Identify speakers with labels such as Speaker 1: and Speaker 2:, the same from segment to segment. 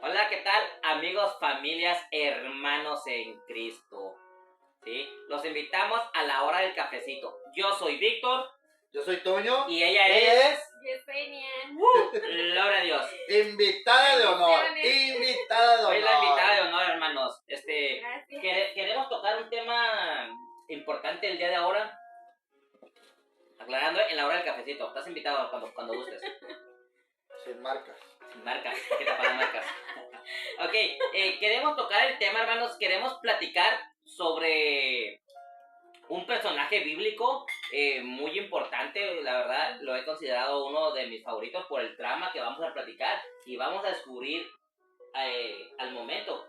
Speaker 1: Hola, ¿qué tal, amigos, familias, hermanos en Cristo? ¿Sí? Los invitamos a la hora del cafecito. Yo soy Víctor.
Speaker 2: Yo soy Toño.
Speaker 1: Y ella es...
Speaker 3: Yesenia.
Speaker 1: Gloria a Dios.
Speaker 2: Invitada de honor. Invitada de honor.
Speaker 1: Soy la invitada de honor, hermanos.
Speaker 3: Gracias.
Speaker 1: Queremos tocar un tema importante el día de ahora. Aclarando, en la hora del cafecito. Estás invitado cuando gustes.
Speaker 2: Sin marcas.
Speaker 1: Sin marcas. Hay que tapar las marcas. Ok, queremos tocar el tema, hermanos. Queremos platicar sobre un personaje bíblico muy importante. La verdad, lo he considerado uno de mis favoritos por el trama que vamos a platicar. Y vamos a descubrir al momento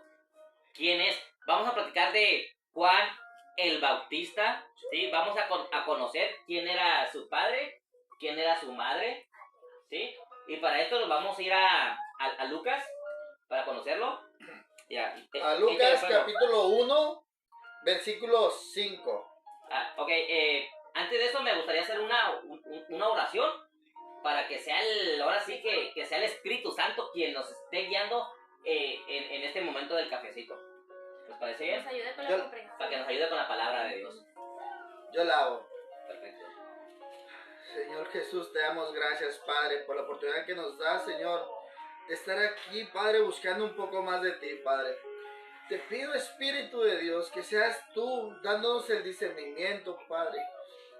Speaker 1: quién es. Vamos a platicar de Juan el Bautista, ¿sí? Vamos a conocer quién era su padre, quién era su madre, ¿sí? Y para esto nos vamos a ir a Lucas, para conocerlo. Ya,
Speaker 2: A Lucas capítulo 1, versículo 5.
Speaker 1: Ok, antes de eso me gustaría hacer una oración para que sea ahora sí que sea el Espíritu Santo quien nos esté guiando en este momento del cafecito. ¿Les parece bien?
Speaker 3: Nos ayuda con la comprensión.
Speaker 1: Para que nos ayude con la palabra de Dios.
Speaker 2: Yo la hago.
Speaker 1: Perfecto.
Speaker 2: Señor Jesús, te damos gracias, Padre, por la oportunidad que nos das, Señor, de estar aquí, Padre, buscando un poco más de ti, Padre. Te pido, Espíritu de Dios, que seas tú dándonos el discernimiento, Padre.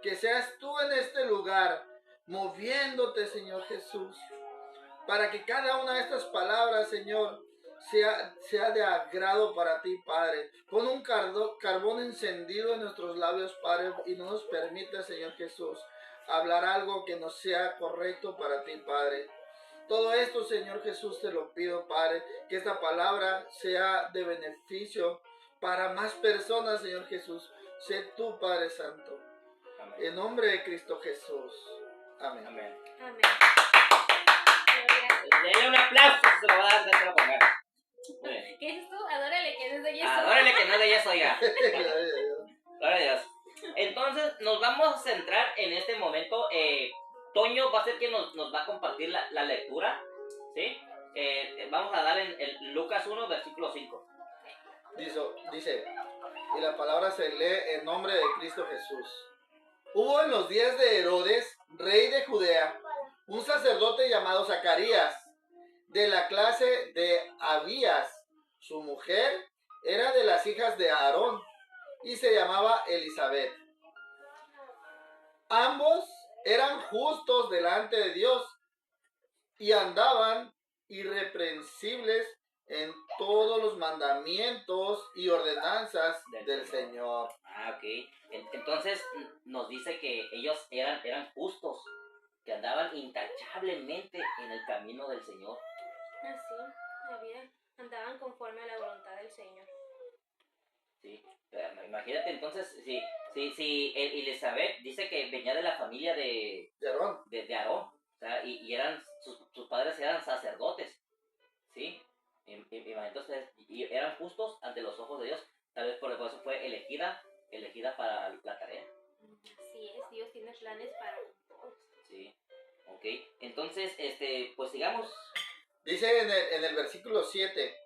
Speaker 2: Que seas tú en este lugar, moviéndote, Señor Jesús, para que cada una de estas palabras, Señor, sea de agrado para ti, Padre. Pon un carbón encendido en nuestros labios, Padre, y no nos permita, Señor Jesús, hablar algo que no sea correcto para ti, Padre. Todo esto, Señor Jesús, te lo pido, Padre, que esta palabra sea de beneficio para más personas, Señor Jesús. Sé tú, Padre Santo.
Speaker 1: Amén.
Speaker 2: En nombre de Cristo Jesús. Amén.
Speaker 1: Amén.
Speaker 3: Amén.
Speaker 1: Denle un aplauso, se lo va a dar, se lo ponga. Muy bien.
Speaker 3: ¿Qué dices tú? Adórale, que no es de yeso.
Speaker 1: Adórale que no es de yeso, oiga. Gloria a Dios. Entonces, nos vamos a centrar en este momento. Toño va a ser quien nos va a compartir la lectura, ¿sí? Vamos a dar en Lucas 1, versículo 5.
Speaker 2: Dice, y la palabra se lee en nombre de Cristo Jesús. Hubo en los días de Herodes, rey de Judea, un sacerdote llamado Zacarías, de la clase de Abías. Su mujer era de las hijas de Aarón y se llamaba Elizabeth. Ambos eran justos delante de Dios y andaban irreprensibles en todos los mandamientos y ordenanzas del Señor.
Speaker 1: Ok. Entonces nos dice que ellos eran justos, que andaban intachablemente en el camino del Señor.
Speaker 3: Así, la vida. Andaban conforme a la voluntad del Señor.
Speaker 1: Sí. Imagínate entonces, si Elizabeth dice que venía de la familia de
Speaker 2: Aarón.
Speaker 1: De Aarón, o sea, y eran sus padres eran sacerdotes, ¿sí? Entonces, y eran justos ante los ojos de Dios. Tal vez por eso fue elegida para la tarea.
Speaker 3: Así es, Dios tiene planes para todos.
Speaker 1: Sí, ok. Entonces, pues sigamos.
Speaker 2: Dice en el versículo 7,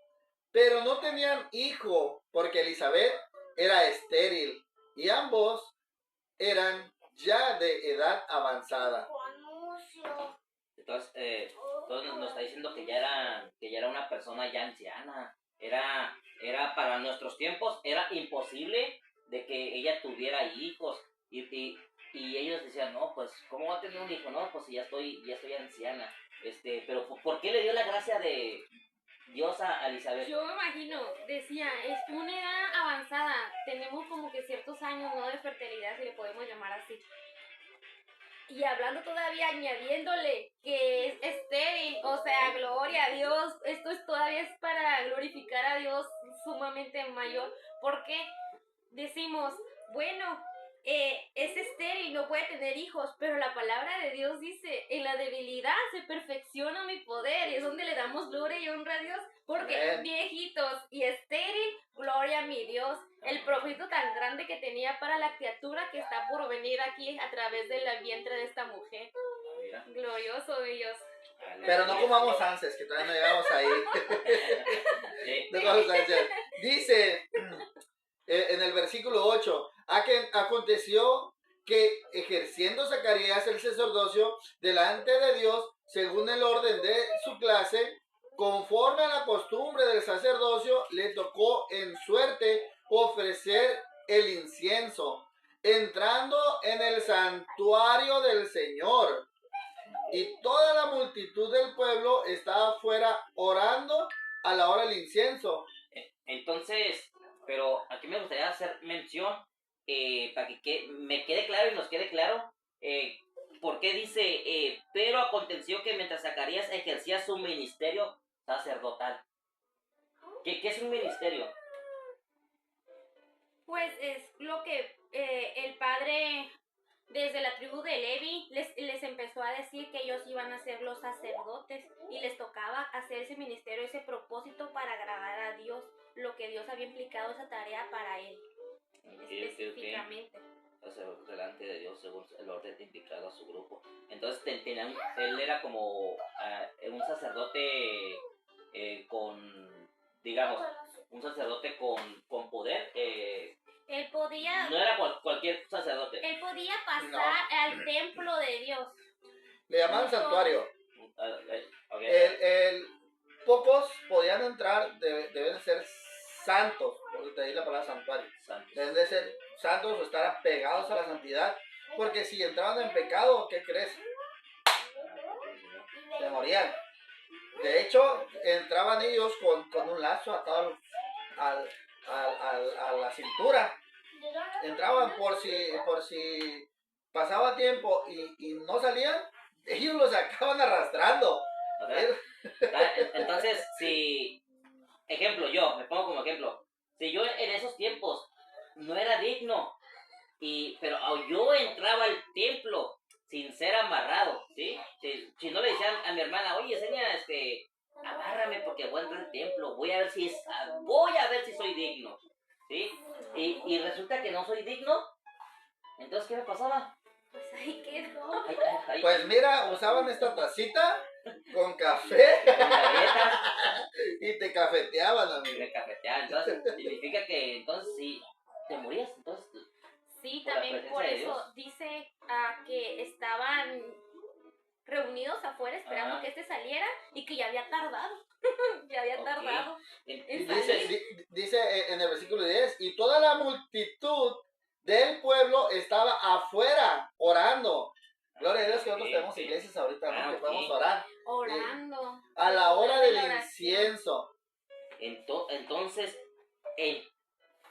Speaker 2: pero no tenían hijo porque Elizabeth era estéril y ambos eran ya de edad avanzada.
Speaker 1: Entonces, nos está diciendo que ya era una persona ya anciana. Era para nuestros tiempos, era imposible de que ella tuviera hijos. Y ellos decían, no, pues, ¿cómo va a tener un hijo? No, pues si ya estoy anciana. Pero ¿por qué le dio la gracia de Dios a Elizabeth?
Speaker 3: Yo me imagino, decía, es una edad avanzada, tenemos como que ciertos años, ¿no? De fertilidad, si le podemos llamar así. Y hablando todavía, añadiéndole que es estéril, o sea, gloria a Dios, esto todavía es para glorificar a Dios sumamente mayor, porque decimos, bueno, es estéril, no puede tener hijos, pero la palabra de Dios dice, en la debilidad se perfecciona mi poder, y es donde le damos gloria y honra a Dios, porque
Speaker 2: Amén.
Speaker 3: Viejitos y estéril, gloria a mi Dios, el propósito tan grande que tenía para la criatura que está por venir aquí a través del vientre de esta mujer.
Speaker 1: Mira.
Speaker 3: Glorioso Dios.
Speaker 2: Pero no comamos ansias, que todavía no llegamos ahí. No comamos ansias. Dice en el versículo 8, aconteció que ejerciendo Zacarías el sacerdocio delante de Dios, según el orden de su clase, conforme a la costumbre del sacerdocio, le tocó en suerte ofrecer el incienso, entrando en el santuario del Señor. Y toda la multitud del pueblo estaba afuera orando a la hora del incienso.
Speaker 1: Entonces, pero aquí me gustaría hacer mención para que me quede claro y nos quede claro por qué dice, pero aconteció que mientras Zacarías ejercía su ministerio sacerdotal. ¿Qué es un ministerio?
Speaker 3: Pues es lo que el padre, desde la tribu de Levi, les empezó a decir que ellos iban a ser los sacerdotes y les tocaba hacer ese ministerio, ese propósito para agradar a Dios, lo que Dios había implicado esa tarea para él, específicamente.
Speaker 1: Delante de Dios según el orden indicado a su grupo. Entonces él era como un sacerdote con, digamos, un sacerdote con poder.
Speaker 3: Él podía,
Speaker 1: No era cualquier sacerdote.
Speaker 3: él podía pasar al templo de Dios.
Speaker 2: Le llamaban santuario.
Speaker 1: Okay.
Speaker 2: Pocos podían entrar, deben de ser santos, porque te di la palabra santuario.
Speaker 1: Santos.
Speaker 2: Deben de ser santos o estar apegados a la santidad, porque si entraban en pecado, ¿qué crees? Se morían. De hecho, entraban ellos con un lazo atado a la cintura. Entraban por si pasaba tiempo y no salían, ellos los acaban arrastrando.
Speaker 1: Entonces, si, ejemplo, yo, me pongo como ejemplo, si yo en esos tiempos no era digno, pero yo entraba al templo sin ser amarrado, ¿sí? Si no le decían a mi hermana, oye, Senia, amárrame porque voy a entrar al templo, voy a ver si soy digno, ¿sí? Y resulta que no soy digno, entonces, ¿qué me pasaba?
Speaker 3: Pues ahí quedó.
Speaker 2: Pues mira, usaban esta tacita con café
Speaker 1: Con galletas.
Speaker 2: y te cafeteaban, amigo.
Speaker 1: Me cafeteaban, entonces significa que entonces sí, te morías, entonces.
Speaker 3: Sí, también por eso dice que estaban reunidos afuera esperando que este saliera y que ya había tardado. Ya había tardado.
Speaker 2: Dice en el versículo 10, y toda la multitud del pueblo estaba afuera orando. Gloria a Dios que nosotros tenemos iglesias ahorita, ¿no? Que podemos orar.
Speaker 3: Orando.
Speaker 2: A la hora del incienso.
Speaker 1: Entonces,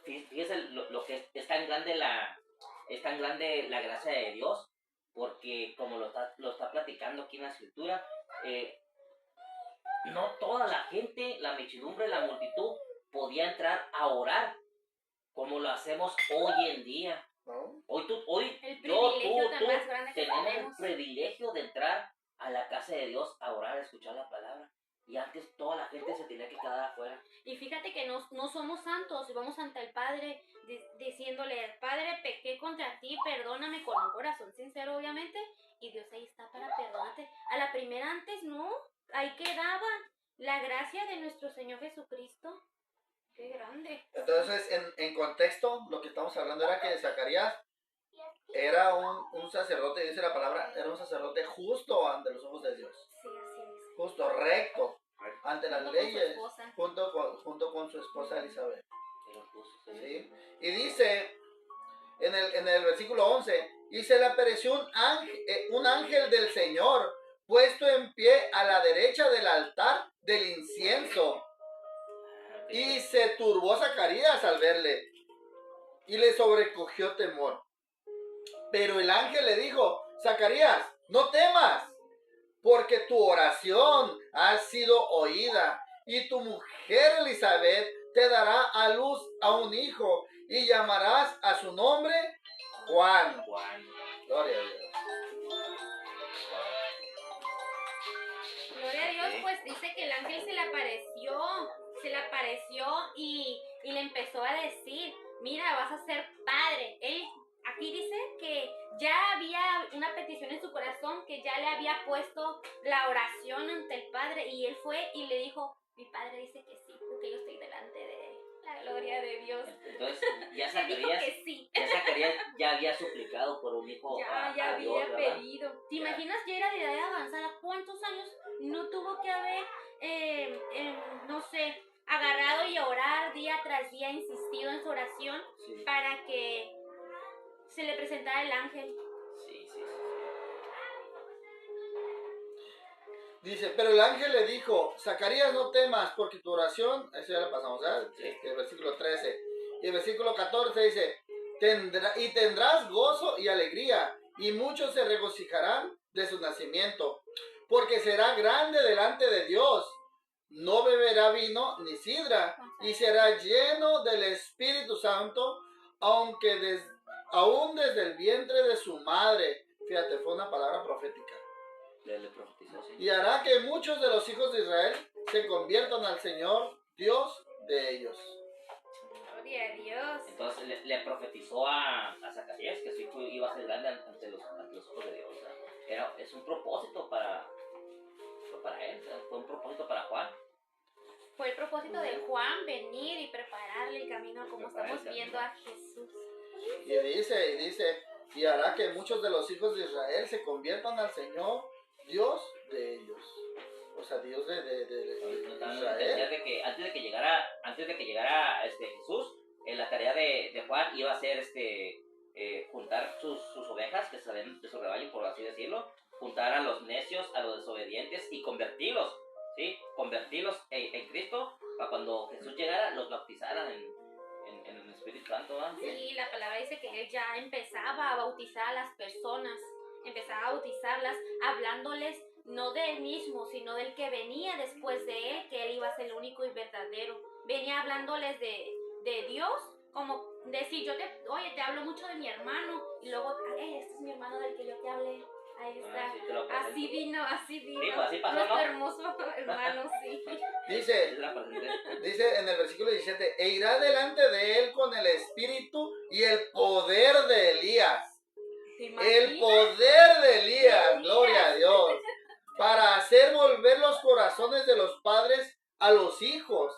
Speaker 1: fíjese lo que es tan grande la gracia de Dios, porque como lo está platicando aquí en la escritura, no toda la gente, la muchedumbre, la multitud podía entrar a orar como lo hacemos hoy en día.
Speaker 2: ¿No?
Speaker 1: Hoy tú tenemos el privilegio de entrar a la casa de Dios a orar, a escuchar la palabra. Y antes toda la gente se tenía que quedar afuera.
Speaker 3: Y fíjate que no somos santos y vamos ante el Padre diciéndole, Padre, pequé contra ti, perdóname, con un corazón sincero obviamente, y Dios ahí está para perdonarte. A la primera antes no, ahí quedaba la gracia de nuestro Señor Jesucristo. ¡Qué grande!
Speaker 2: Entonces, en contexto, lo que estamos hablando era que Zacarías era un sacerdote, dice la palabra, era un sacerdote justo ante los ojos de Dios.
Speaker 3: Sí, así es.
Speaker 2: Justo, recto, ante las leyes, junto con su esposa Elizabeth. ¿Sí? Y dice en el versículo 11, y se le apareció un ángel del Señor puesto en pie a la derecha del altar del incienso. Y se turbó Zacarías al verle y le sobrecogió temor. Pero el ángel le dijo, Zacarías, no temas, porque tu oración ha sido oída, y tu mujer Elizabeth te dará a luz a un hijo, y llamarás a su nombre Juan. Gloria a Dios.
Speaker 3: Gloria a Dios, pues dice que el ángel se le apareció y le empezó a decir, mira, vas a ser padre. Él aquí dice que ya había una petición en su corazón, que ya le había puesto la oración ante el Padre, y él fue y le dijo, mi Padre dice que sí, porque yo estoy delante de él. La gloria de Dios.
Speaker 1: Entonces, ya
Speaker 3: Le dijo
Speaker 1: Zacarías,
Speaker 3: que sí.
Speaker 1: ya había suplicado por un hijo
Speaker 3: Ya
Speaker 1: a
Speaker 3: había
Speaker 1: Dios, ¿verdad?
Speaker 3: pedido. ¿Te
Speaker 1: Ya.
Speaker 3: imaginas que era de edad avanzada? ¿Cuántos años no tuvo que haber, no sé, agarrado y orar día tras día, insistido en su oración
Speaker 1: Sí,
Speaker 3: para que se le presentara el ángel?
Speaker 1: sí, sí, sí.
Speaker 2: Dice, pero el ángel le dijo, Zacarías, no temas, porque tu oración, eso ya lo pasamos, ¿verdad?
Speaker 1: Sí.
Speaker 2: El versículo 13. Y el versículo 14 dice, tendrás gozo y alegría, y muchos se regocijarán de su nacimiento, porque será grande delante de Dios. No beberá vino ni sidra, y será lleno del Espíritu Santo, aún desde el vientre de su madre. Fíjate, fue una palabra profética.
Speaker 1: Le profetizó, sí.
Speaker 2: Y hará que muchos de los hijos de Israel se conviertan al Señor, Dios de ellos.
Speaker 3: Gloria a Dios.
Speaker 1: Entonces le profetizó a Zacarías que su hijo iba a ser grande ante los ojos de Dios. O sea, es un propósito para él, o sea, fue un propósito para Juan.
Speaker 3: Fue el propósito de Juan venir y prepararle el camino, como estamos viendo a Jesús.
Speaker 2: Y dice, y hará que muchos de los hijos de Israel se conviertan al Señor, Dios de ellos. O sea, Dios de Israel.
Speaker 1: Antes de que llegara Jesús, la tarea de Juan iba a ser juntar sus ovejas que salen de su rebaño, por así decirlo, juntar a los necios, a los desobedientes y convertirlos, ¿sí? Convertirlos en Cristo, para cuando Jesús llegara los bautizaran en el Espíritu Santo, ¿verdad?
Speaker 3: Sí, la palabra dice que él ya empezaba a bautizar a las personas, empezaba a bautizarlas hablándoles no de él mismo, sino del que venía después de él, que él iba a ser el único y verdadero. Venía hablándoles de Dios, como decir, oye, te hablo mucho de mi hermano, y luego, este es mi hermano del que yo te hablé. Ahí está.
Speaker 1: Sí, te lo presento.
Speaker 3: Así vino.
Speaker 1: Sí, pues así pasó,
Speaker 3: Nuestro
Speaker 1: ¿no?
Speaker 3: hermoso hermano, sí.
Speaker 2: Dice en el versículo 17, e irá delante de él con el espíritu y el poder de Elías. El poder de Elías, gloria a Dios, para hacer volver los corazones de los padres a los hijos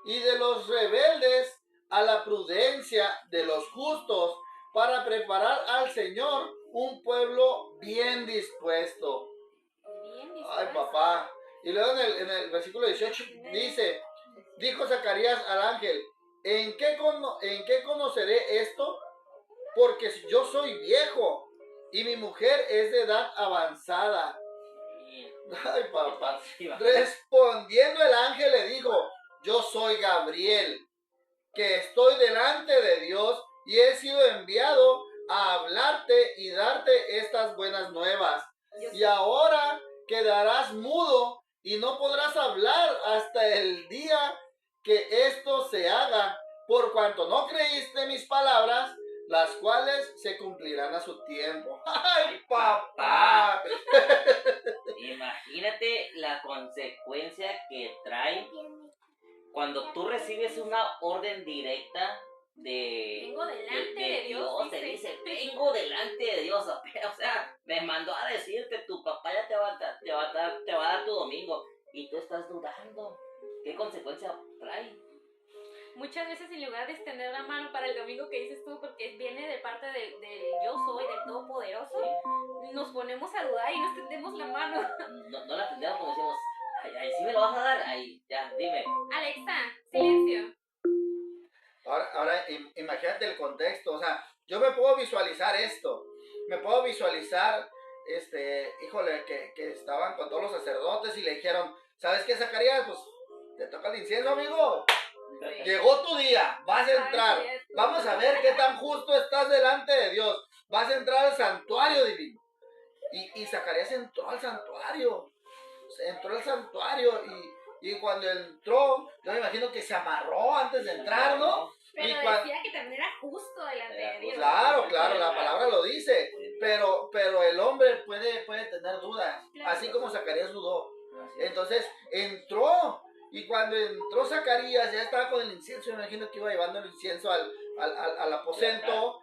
Speaker 2: y de los rebeldes a la prudencia de los justos, para preparar al Señor un pueblo bien dispuesto. Ay, papá. Y luego en el versículo 18 dice, dijo Zacarías al ángel, ¿en qué conoceré esto? Porque yo soy viejo y mi mujer es de edad avanzada. Ay, papá. Respondiendo el ángel le dijo, yo soy Gabriel, que estoy delante de Dios y he sido enviado a hablarte y darte estas buenas nuevas. Y ahora quedarás mudo y no podrás hablar hasta el día que esto se haga, por cuanto no creíste mis palabras, las cuales se cumplirán a su tiempo. ¡Ay, papá!
Speaker 1: Imagínate la consecuencia que trae cuando tú recibes una orden directa
Speaker 3: vengo delante de Dios,
Speaker 1: te dice, vengo delante de Dios, o sea, me mandó a decirte, tu papá ya te va a dar tu domingo, y tú estás dudando. ¿Qué consecuencia trae?
Speaker 3: Muchas veces, en lugar de extender la mano para el domingo que dices tú, porque viene de parte del yo soy, del Todopoderoso, nos ponemos a dudar y no extendemos la mano.
Speaker 1: No la extendemos como decimos, ay, ¿sí me lo vas a dar? Ay, ya, dime.
Speaker 3: Alexa, silencio.
Speaker 2: Ahora imagínate el contexto, o sea, yo me puedo visualizar esto, me puedo visualizar, híjole, que estaban con todos los sacerdotes y le dijeron, ¿sabes qué, Zacarías? Pues, te toca el incienso, amigo. Sí. Llegó tu día, vas a entrar, vamos a ver qué tan justo estás delante de Dios, vas a entrar al santuario divino. Y Zacarías entró al santuario, y cuando entró, yo me imagino que se amarró antes de entrar, ¿no?
Speaker 3: Pero decía que también era justo delante de Dios.
Speaker 2: Claro, la palabra lo dice, pero el hombre puede tener dudas, así como Zacarías dudó. Entonces entró, y cuando entró Zacarías ya estaba con el incienso. Yo me imagino que iba llevando el incienso al aposento,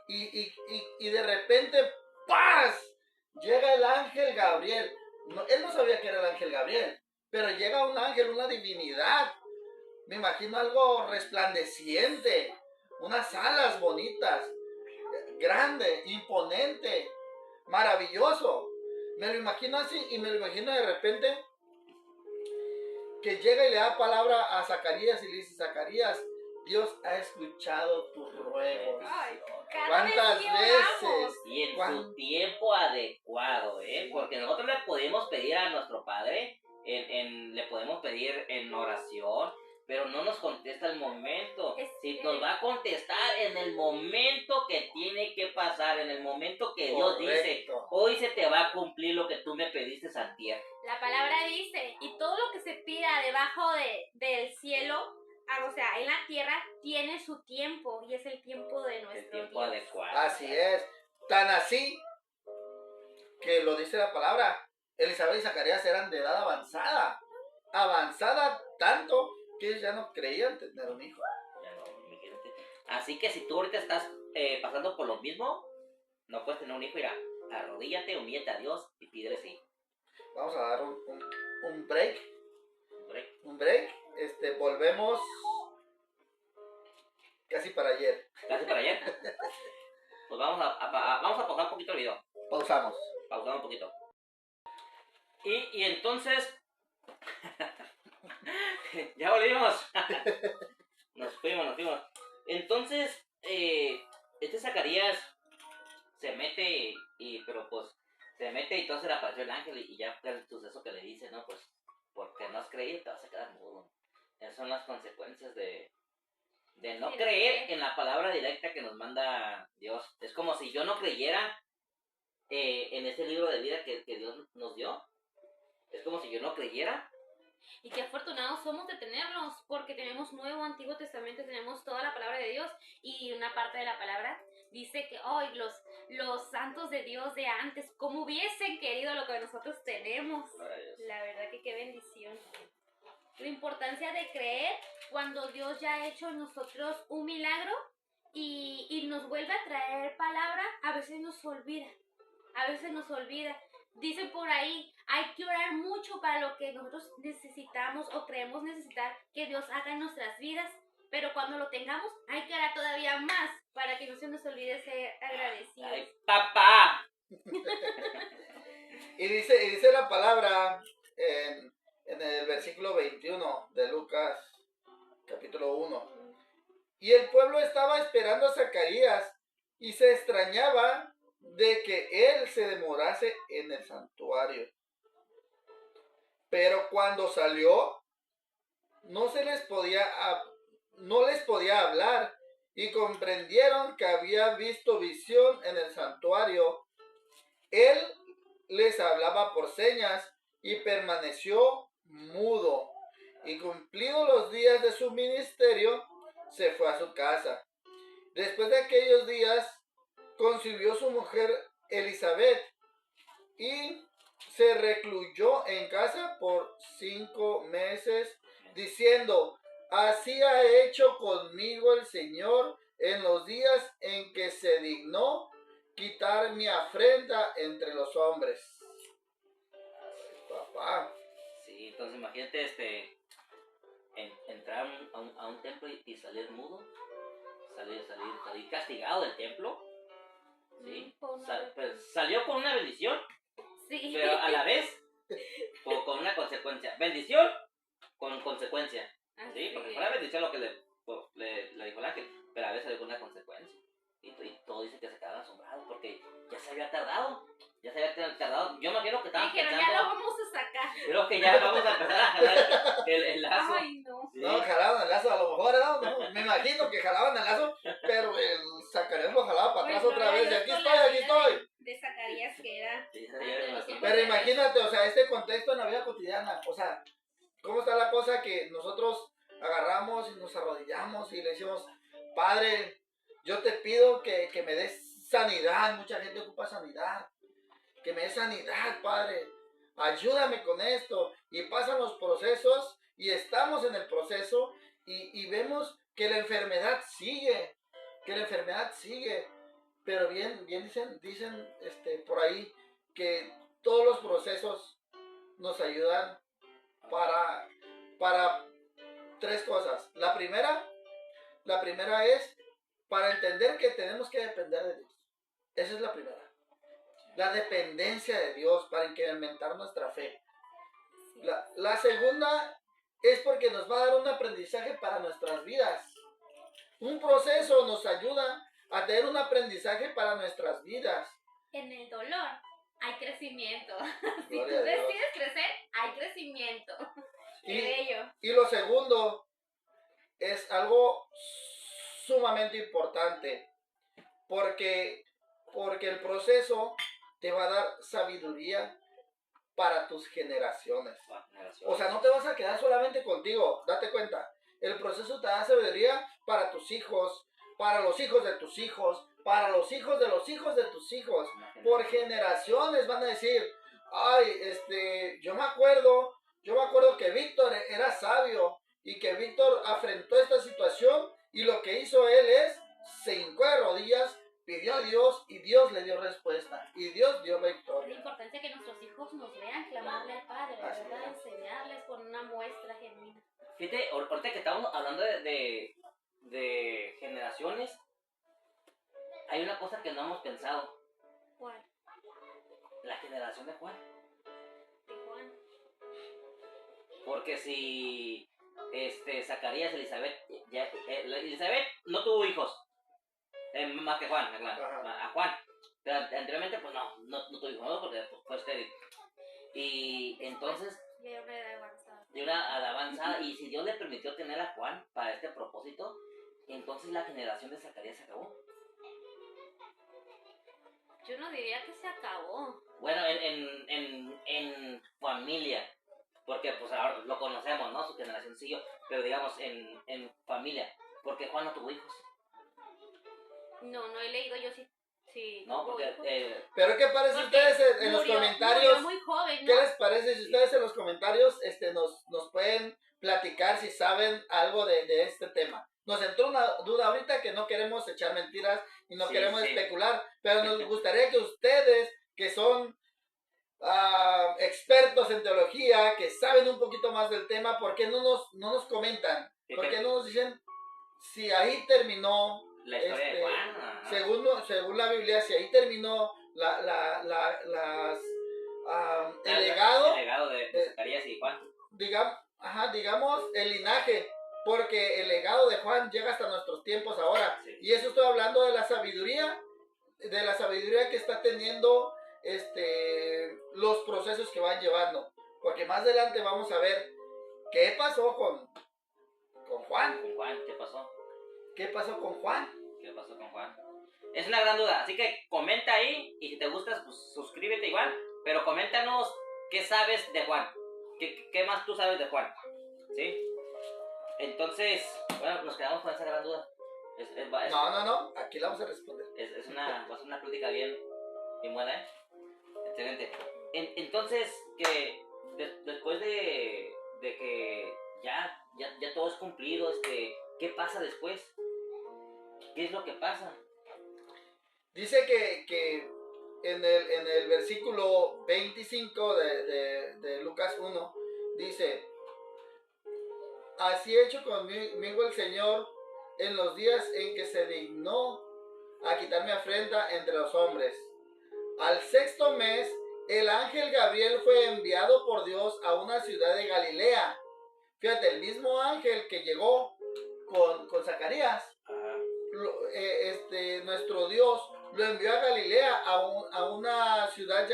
Speaker 2: y de repente, ¡paz! Llega el ángel Gabriel. No, él no sabía que era el ángel Gabriel, pero llega un ángel, una divinidad. Me imagino algo resplandeciente, unas alas bonitas, grande, imponente, maravilloso. Me lo imagino así y me lo imagino de repente que llega y le da palabra a Zacarías y le dice: Zacarías, Dios ha escuchado tus ruegos.
Speaker 3: Ay, cada
Speaker 2: ¿Cuántas
Speaker 3: vez que oramos.
Speaker 2: veces?
Speaker 1: Y en su tiempo adecuado, ¿eh? Porque nosotros le podemos pedir a nuestro Padre, le podemos pedir en oración, pero no nos contesta el momento. Si nos va a contestar en el momento que tiene que pasar, en el momento que Dios dice:
Speaker 2: Correcto.
Speaker 1: hoy se te va a cumplir lo que tú me pediste, antier.
Speaker 3: La palabra dice, y todo lo que se pida debajo del cielo, o sea, en la tierra, tiene su tiempo, y es el tiempo de
Speaker 1: El
Speaker 3: nuestro
Speaker 1: tiempo
Speaker 3: Dios.
Speaker 1: adecuado.
Speaker 2: Así es. Tan así que lo dice la palabra. Elizabeth y Zacarías eran de edad avanzada. Avanzada tanto que ellos ya no creían tener un hijo.
Speaker 1: Ya no, imagínate. Así que si tú ahorita estás pasando por lo mismo, no puedes tener un hijo, mira, arrodíllate, humíllate a Dios y pídele sí.
Speaker 2: Vamos a dar un break.
Speaker 1: Break.
Speaker 2: Un break. Volvemos casi para ayer.
Speaker 1: Casi para ayer. Pues vamos a pausar un poquito el video.
Speaker 2: Pausamos.
Speaker 1: Pausamos un poquito. Y entonces... ya volvimos. Nos fuimos. Entonces, Zacarías se mete se mete y entonces le apareció el ángel y ya fue el suceso que le dice, ¿no? Pues porque no has creído te vas a quedar mudo. Esas son las consecuencias de no creer en la palabra directa que nos manda Dios. Es como si yo no creyera en ese libro de vida que Dios nos dio. Es como si yo no creyera.
Speaker 3: Y qué afortunados somos de tenerlos, porque tenemos Nuevo, Antiguo Testamento, tenemos toda la palabra de Dios, y una parte de la palabra dice que hoy los santos de Dios de antes, como hubiesen querido lo que nosotros tenemos. La verdad que qué bendición. La importancia de creer cuando Dios ya ha hecho en nosotros un milagro y nos vuelve a traer palabra, a veces nos olvida. Dicen por ahí, hay que orar mucho para lo que nosotros necesitamos o creemos necesitar que Dios haga en nuestras vidas, pero cuando lo tengamos hay que orar todavía más para que no se nos olvide ser agradecidos.
Speaker 1: ¡Ay, papá!
Speaker 2: Y dice la palabra en el versículo 21 de Lucas, capítulo 1. Y el pueblo estaba esperando a Zacarías y se extrañaba de que él se demorase en el santuario. Pero cuando salió, no les podía hablar, y comprendieron que había visto visión en el santuario. Él les hablaba por señas y permaneció mudo. Y cumplidos los días de su ministerio, se fue a su casa. Después de aquellos días, concibió su mujer Elizabeth y se recluyó en casa por 5 meses, diciendo: así ha hecho conmigo el Señor en los días en que se dignó quitar mi afrenta entre los hombres. Papá.
Speaker 1: Sí, entonces imagínate entrar a un templo y salir mudo, salir castigado del templo. Sí, salió con una bendición,
Speaker 3: Sí.
Speaker 1: pero a la vez con una consecuencia. Bendición con consecuencia. Sí, porque fue la bendición lo que le dijo el ángel, pero a veces salió con una consecuencia. Y todo dice que se quedaron asombrados porque ya se había tardado. Yo me imagino que estaban
Speaker 3: Dijeron,
Speaker 1: pensando.
Speaker 3: ya lo vamos a sacar.
Speaker 1: Creo que ya vamos a empezar a jalar el lazo.
Speaker 3: Ay, no.
Speaker 1: Sí.
Speaker 2: No, jalaban el lazo, a lo mejor no, me imagino que jalaban el lazo, pero el Zacarías lo jalaba para atrás otra vez, y aquí estoy.
Speaker 3: De Zacarías que era.
Speaker 1: Sí, sí,
Speaker 2: Pero imagínate, o sea, este contexto en la vida cotidiana, o sea, ¿cómo está la cosa que nosotros agarramos y nos arrodillamos y le decimos: Padre, yo te pido que me des sanidad? Mucha gente ocupa sanidad. Que me des sanidad, Padre. Ayúdame con esto. Y pasan los procesos y estamos en el proceso y vemos que la enfermedad sigue. pero bien dicen por ahí que todos los procesos nos ayudan para tres cosas. La primera es para entender que tenemos que depender de Dios. Esa es la primera. La dependencia de Dios para incrementar nuestra fe. La segunda es porque nos va a dar un aprendizaje para nuestras vidas. Un proceso nos ayuda a tener un aprendizaje para nuestras vidas.
Speaker 3: En el dolor hay crecimiento. Si tú
Speaker 2: Gloria a Dios.
Speaker 3: decides crecer, hay crecimiento. Qué bello.
Speaker 2: Y lo segundo es algo sumamente importante, porque el proceso te va a dar sabiduría para tus generaciones. O sea, no te vas a quedar solamente contigo, date cuenta. El proceso te da sabiduría para tus hijos, para los hijos de tus hijos, para los hijos de los hijos de tus hijos. Por generaciones van a decir, ay, yo me acuerdo que Víctor era sabio y que Víctor afrontó esta situación y lo que hizo él es, se hincó de rodillas, pidió a Dios y Dios le dio respuesta y Dios dio
Speaker 3: La
Speaker 2: victoria.
Speaker 3: importancia que nuestros hijos nos vean clamarle al Padre,
Speaker 2: Así
Speaker 3: ¿verdad?
Speaker 2: es.
Speaker 3: Enseñarles con una muestra genuina.
Speaker 1: Fíjate, ahorita que estamos hablando de generaciones, hay una cosa que no hemos pensado.
Speaker 3: ¿Cuál?
Speaker 1: La generación de Juan.
Speaker 3: De Juan.
Speaker 1: Porque si Zacarías, Elizabeth, Elizabeth no tuvo hijos, más que Juan, a Juan. Pero anteriormente, pues no tuvo hijos, ¿no? Porque pues, fue estéril. Y entonces,
Speaker 3: Ya era una edad avanzada.
Speaker 1: de una edad avanzada, y si Dios le permitió tener a Juan para este propósito, entonces la generación de Zacarías se acabó.
Speaker 3: Yo no diría que se acabó.
Speaker 1: Bueno, en familia, porque pues ahora lo conocemos, ¿no? Su generación siguió, pero digamos en familia, porque Juan no tuvo hijos.
Speaker 3: No he leído, yo sí
Speaker 1: No,
Speaker 3: tuvo
Speaker 1: porque
Speaker 3: hijos.
Speaker 2: Pero ¿qué parece
Speaker 3: Porque
Speaker 2: ustedes en los
Speaker 3: murió
Speaker 2: comentarios?
Speaker 3: muy joven,
Speaker 2: ¿Qué
Speaker 3: ¿no?
Speaker 2: les parece si ustedes en los comentarios nos pueden platicar si saben algo de este tema? Nos entró una duda ahorita que no queremos echar mentiras y no
Speaker 1: Sí,
Speaker 2: queremos
Speaker 1: sí.
Speaker 2: especular, pero nos gustaría que ustedes, que son expertos en teología, que saben un poquito más del tema, ¿por qué no nos comentan? ¿Por qué no nos dicen si ahí terminó
Speaker 1: La historia de Juan. Ajá.
Speaker 2: según la Biblia, si ahí terminó el legado?
Speaker 1: El legado de Zacarías y Juan.
Speaker 2: Digamos el linaje, porque el legado de Juan llega hasta nuestros tiempos ahora.
Speaker 1: Sí.
Speaker 2: Y eso estoy hablando de la sabiduría que está teniendo los procesos que van llevando. Porque más adelante vamos a ver qué pasó con Juan.
Speaker 1: Con Juan, ¿qué pasó?
Speaker 2: ¿Qué pasó con Juan?
Speaker 1: ¿Qué pasó con Juan? Es una gran duda, así que comenta ahí y si te gustas, pues suscríbete igual, pero coméntanos qué sabes de Juan, qué más tú sabes de Juan, ¿sí? Entonces, bueno, nos quedamos con esa gran duda.
Speaker 2: No, aquí la vamos a responder.
Speaker 1: Va a ser una plática bien buena, ¿eh? Excelente. Entonces, que después de que ya todo es cumplido, ¿qué pasa después? ¿Qué es lo que pasa?
Speaker 2: Dice que en el versículo 25 de Lucas 1, dice, así ha hecho conmigo el Señor en los días en que se dignó a quitar mi afrenta entre los hombres. Al sexto mes, el ángel Gabriel fue enviado por Dios a una ciudad de Galilea. Fíjate, el mismo ángel que llegó con Zacarías, nuestro Dios lo envió a Galilea, a una ciudad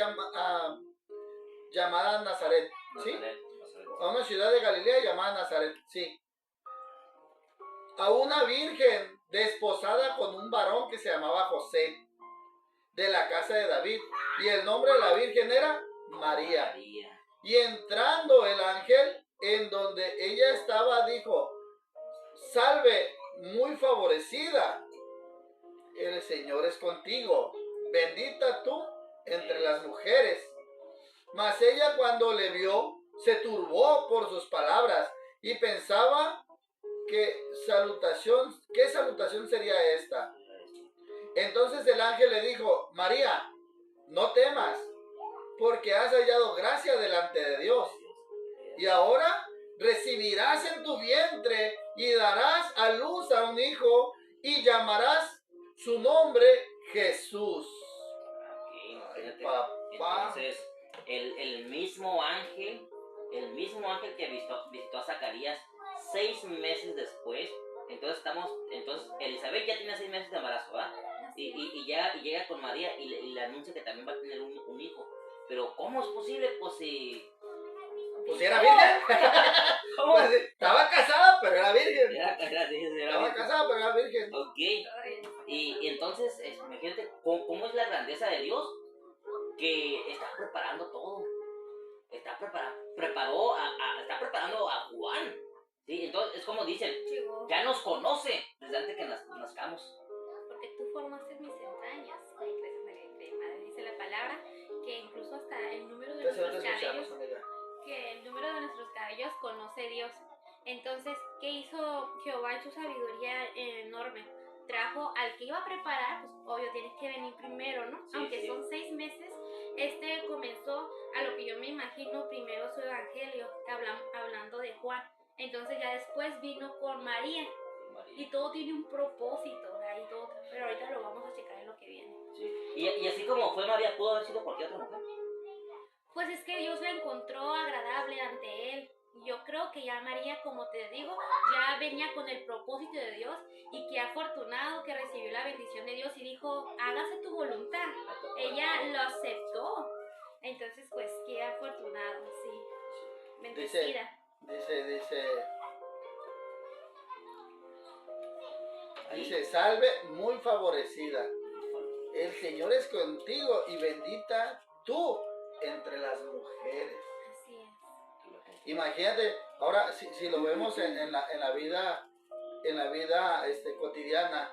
Speaker 2: llamada Nazaret, ¿sí?
Speaker 1: Nazaret.
Speaker 2: A una ciudad de Galilea llamada Nazaret, sí. A una virgen desposada con un varón que se llamaba José, de la casa de David, y el nombre de la virgen era María. Y entrando el ángel en donde ella estaba, dijo, salve, muy favorecida, el Señor es contigo, bendita tú entre las mujeres. Mas ella cuando le vio, se turbó por sus palabras y pensaba qué salutación sería esta. Entonces el ángel le dijo, María, no temas, porque has hallado gracia delante de Dios. Y ahora recibirás en tu vientre y darás a luz a un hijo y llamarás su nombre Jesús.
Speaker 1: Aquí,
Speaker 2: Ay,
Speaker 1: imagínate.
Speaker 2: papá.
Speaker 1: Entonces, el mismo ángel que visitó a Zacarías 6 meses después. Entonces Elizabeth ya tiene 6 meses de embarazo, ¿verdad? Y llega con María y le anuncia que también va a tener un hijo. Pero ¿cómo es posible? Pues si
Speaker 2: era virgen.
Speaker 1: ¿Cómo?
Speaker 2: Pues, estaba casada, pero era virgen.
Speaker 1: Era
Speaker 2: Estaba
Speaker 1: virgen.
Speaker 2: casada, pero era virgen.
Speaker 1: Ok. Y entonces, imagínate cómo es la grandeza de Dios, que está preparando todo. Está preparando a Juan. ¿Sí? Entonces, es como dicen,
Speaker 3: Llegó.
Speaker 1: ya nos conoce desde antes que nazcamos.
Speaker 3: Porque tú formaste mis entrañas. Ay, madre, dice la palabra que incluso hasta el número de
Speaker 2: Entonces, no
Speaker 3: nuestros
Speaker 2: te escuchamos,
Speaker 3: cabellos,
Speaker 2: amiga.
Speaker 3: que el número de nuestros cabellos conoce Dios. Entonces, ¿qué hizo Jehová en su sabiduría enorme? Trajo al que iba a preparar, pues obvio tienes que venir primero, ¿no?
Speaker 1: Sí,
Speaker 3: Aunque
Speaker 1: sí.
Speaker 3: son 6 meses, comenzó a lo que yo me imagino primero su evangelio, hablando de Juan. Entonces ya después vino con María. Y todo tiene un propósito, ahí todo, pero ahorita lo vamos a checar en lo que viene.
Speaker 1: Sí. Y así como fue María, pudo haber sido cualquier otra mujer.
Speaker 3: Pues es que Dios la encontró agradable ante él. Yo creo que ya María, como te digo, ya venía con el propósito de Dios y que afortunado que recibió la bendición de Dios y dijo, hágase tu voluntad. Ella lo aceptó. Entonces, pues, qué afortunado, sí. Bendecida.
Speaker 2: Dice, salve muy favorecida. El Señor es contigo y bendita tú entre las mujeres.
Speaker 3: Así es.
Speaker 2: Imagínate, ahora si lo vemos en la vida cotidiana,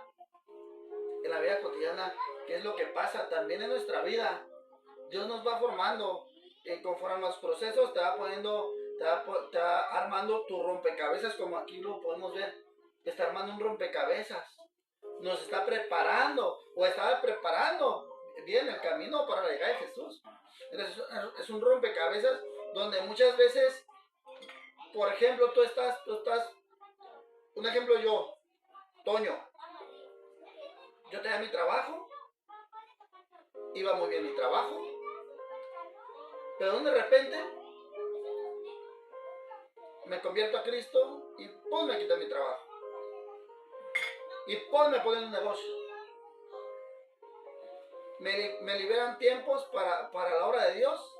Speaker 2: ¿qué es lo que pasa también en nuestra vida? Dios nos va formando, conforme a los procesos te va armando tu rompecabezas, como aquí lo podemos ver. Te está armando un rompecabezas. Nos está preparando, o estaba preparando bien el camino para la llegada de Jesús. Entonces, es un rompecabezas donde muchas veces, por ejemplo, tú estás, un ejemplo yo, Toño, yo tenía mi trabajo, iba muy bien mi trabajo, pero de repente me convierto a Cristo y pues me quita mi trabajo. Y pues me ponen un negocio. Me liberan tiempos para la obra de Dios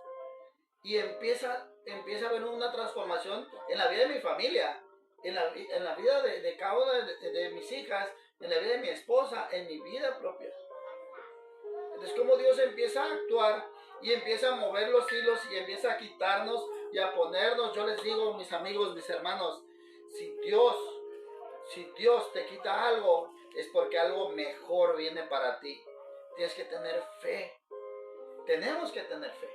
Speaker 2: y empieza a haber una transformación en la vida de mi familia, en la vida de cada una de mis hijas, en la vida de mi esposa, en mi vida propia. Entonces, como Dios empieza a actuar y empieza a mover los hilos y empieza a quitarnos y a ponernos, yo les digo, mis amigos, mis hermanos, si Dios te quita algo, es porque algo mejor viene para ti. Tienes que tener fe. Tenemos que tener fe.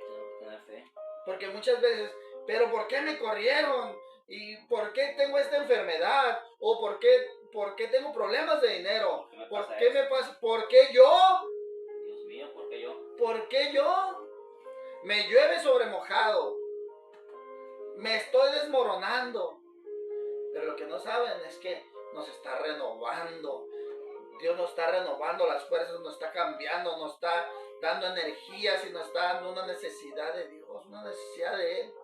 Speaker 2: Porque muchas veces, pero ¿por qué me corrieron? ¿Y por qué tengo esta enfermedad? ¿O por qué tengo problemas de dinero? ¿Por qué me pasa? ¿Por qué yo?
Speaker 1: Dios mío, ¿por qué yo?
Speaker 2: ¿Por qué yo? Me llueve sobre mojado. Me estoy desmoronando. Pero lo que no saben es que nos está renovando. Dios nos está renovando las fuerzas, nos está cambiando, nos está dando energías y nos está dando una necesidad de Dios, una necesidad de Él.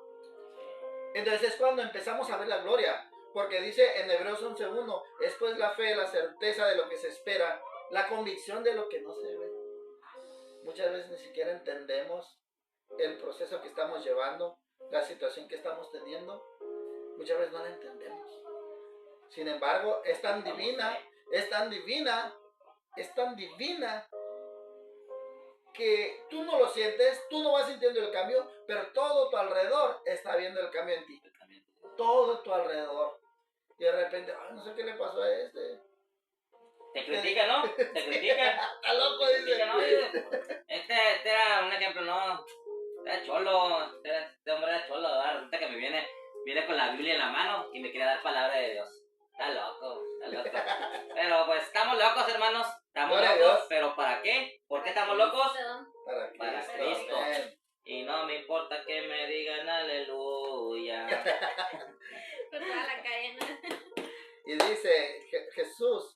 Speaker 2: Entonces es cuando empezamos a ver la gloria. Porque dice en Hebreos 11:1, es pues la fe, la certeza de lo que se espera, la convicción de lo que no se ve. Muchas veces ni siquiera entendemos el proceso que estamos llevando, la situación que estamos teniendo. Muchas veces no la entendemos. Sin embargo, es tan divina que tú no lo sientes, tú no vas sintiendo el cambio, pero todo tu alrededor está viendo el cambio en ti. Todo tu alrededor. Y de repente, ay, no sé qué le pasó a este.
Speaker 1: Te critica, ¿no? Te critica.
Speaker 2: Está loco, dice.
Speaker 1: No, este era un ejemplo, ¿no? Era cholo. Este hombre era cholo, ¿verdad? Resulta que me viene con la Biblia en la mano y me quiere dar palabra de Dios. Está loco. Pero Pero pues estamos locos, hermanos. Estamos
Speaker 2: Gloria a
Speaker 1: locos,
Speaker 2: Dios.
Speaker 1: pero ¿para qué? ¿Por qué estamos locos?
Speaker 2: Para
Speaker 1: Para Cristo.
Speaker 2: Amén.
Speaker 1: Y no me importa que me digan aleluya.
Speaker 3: Por toda la cadena.
Speaker 2: Y dice Jesús,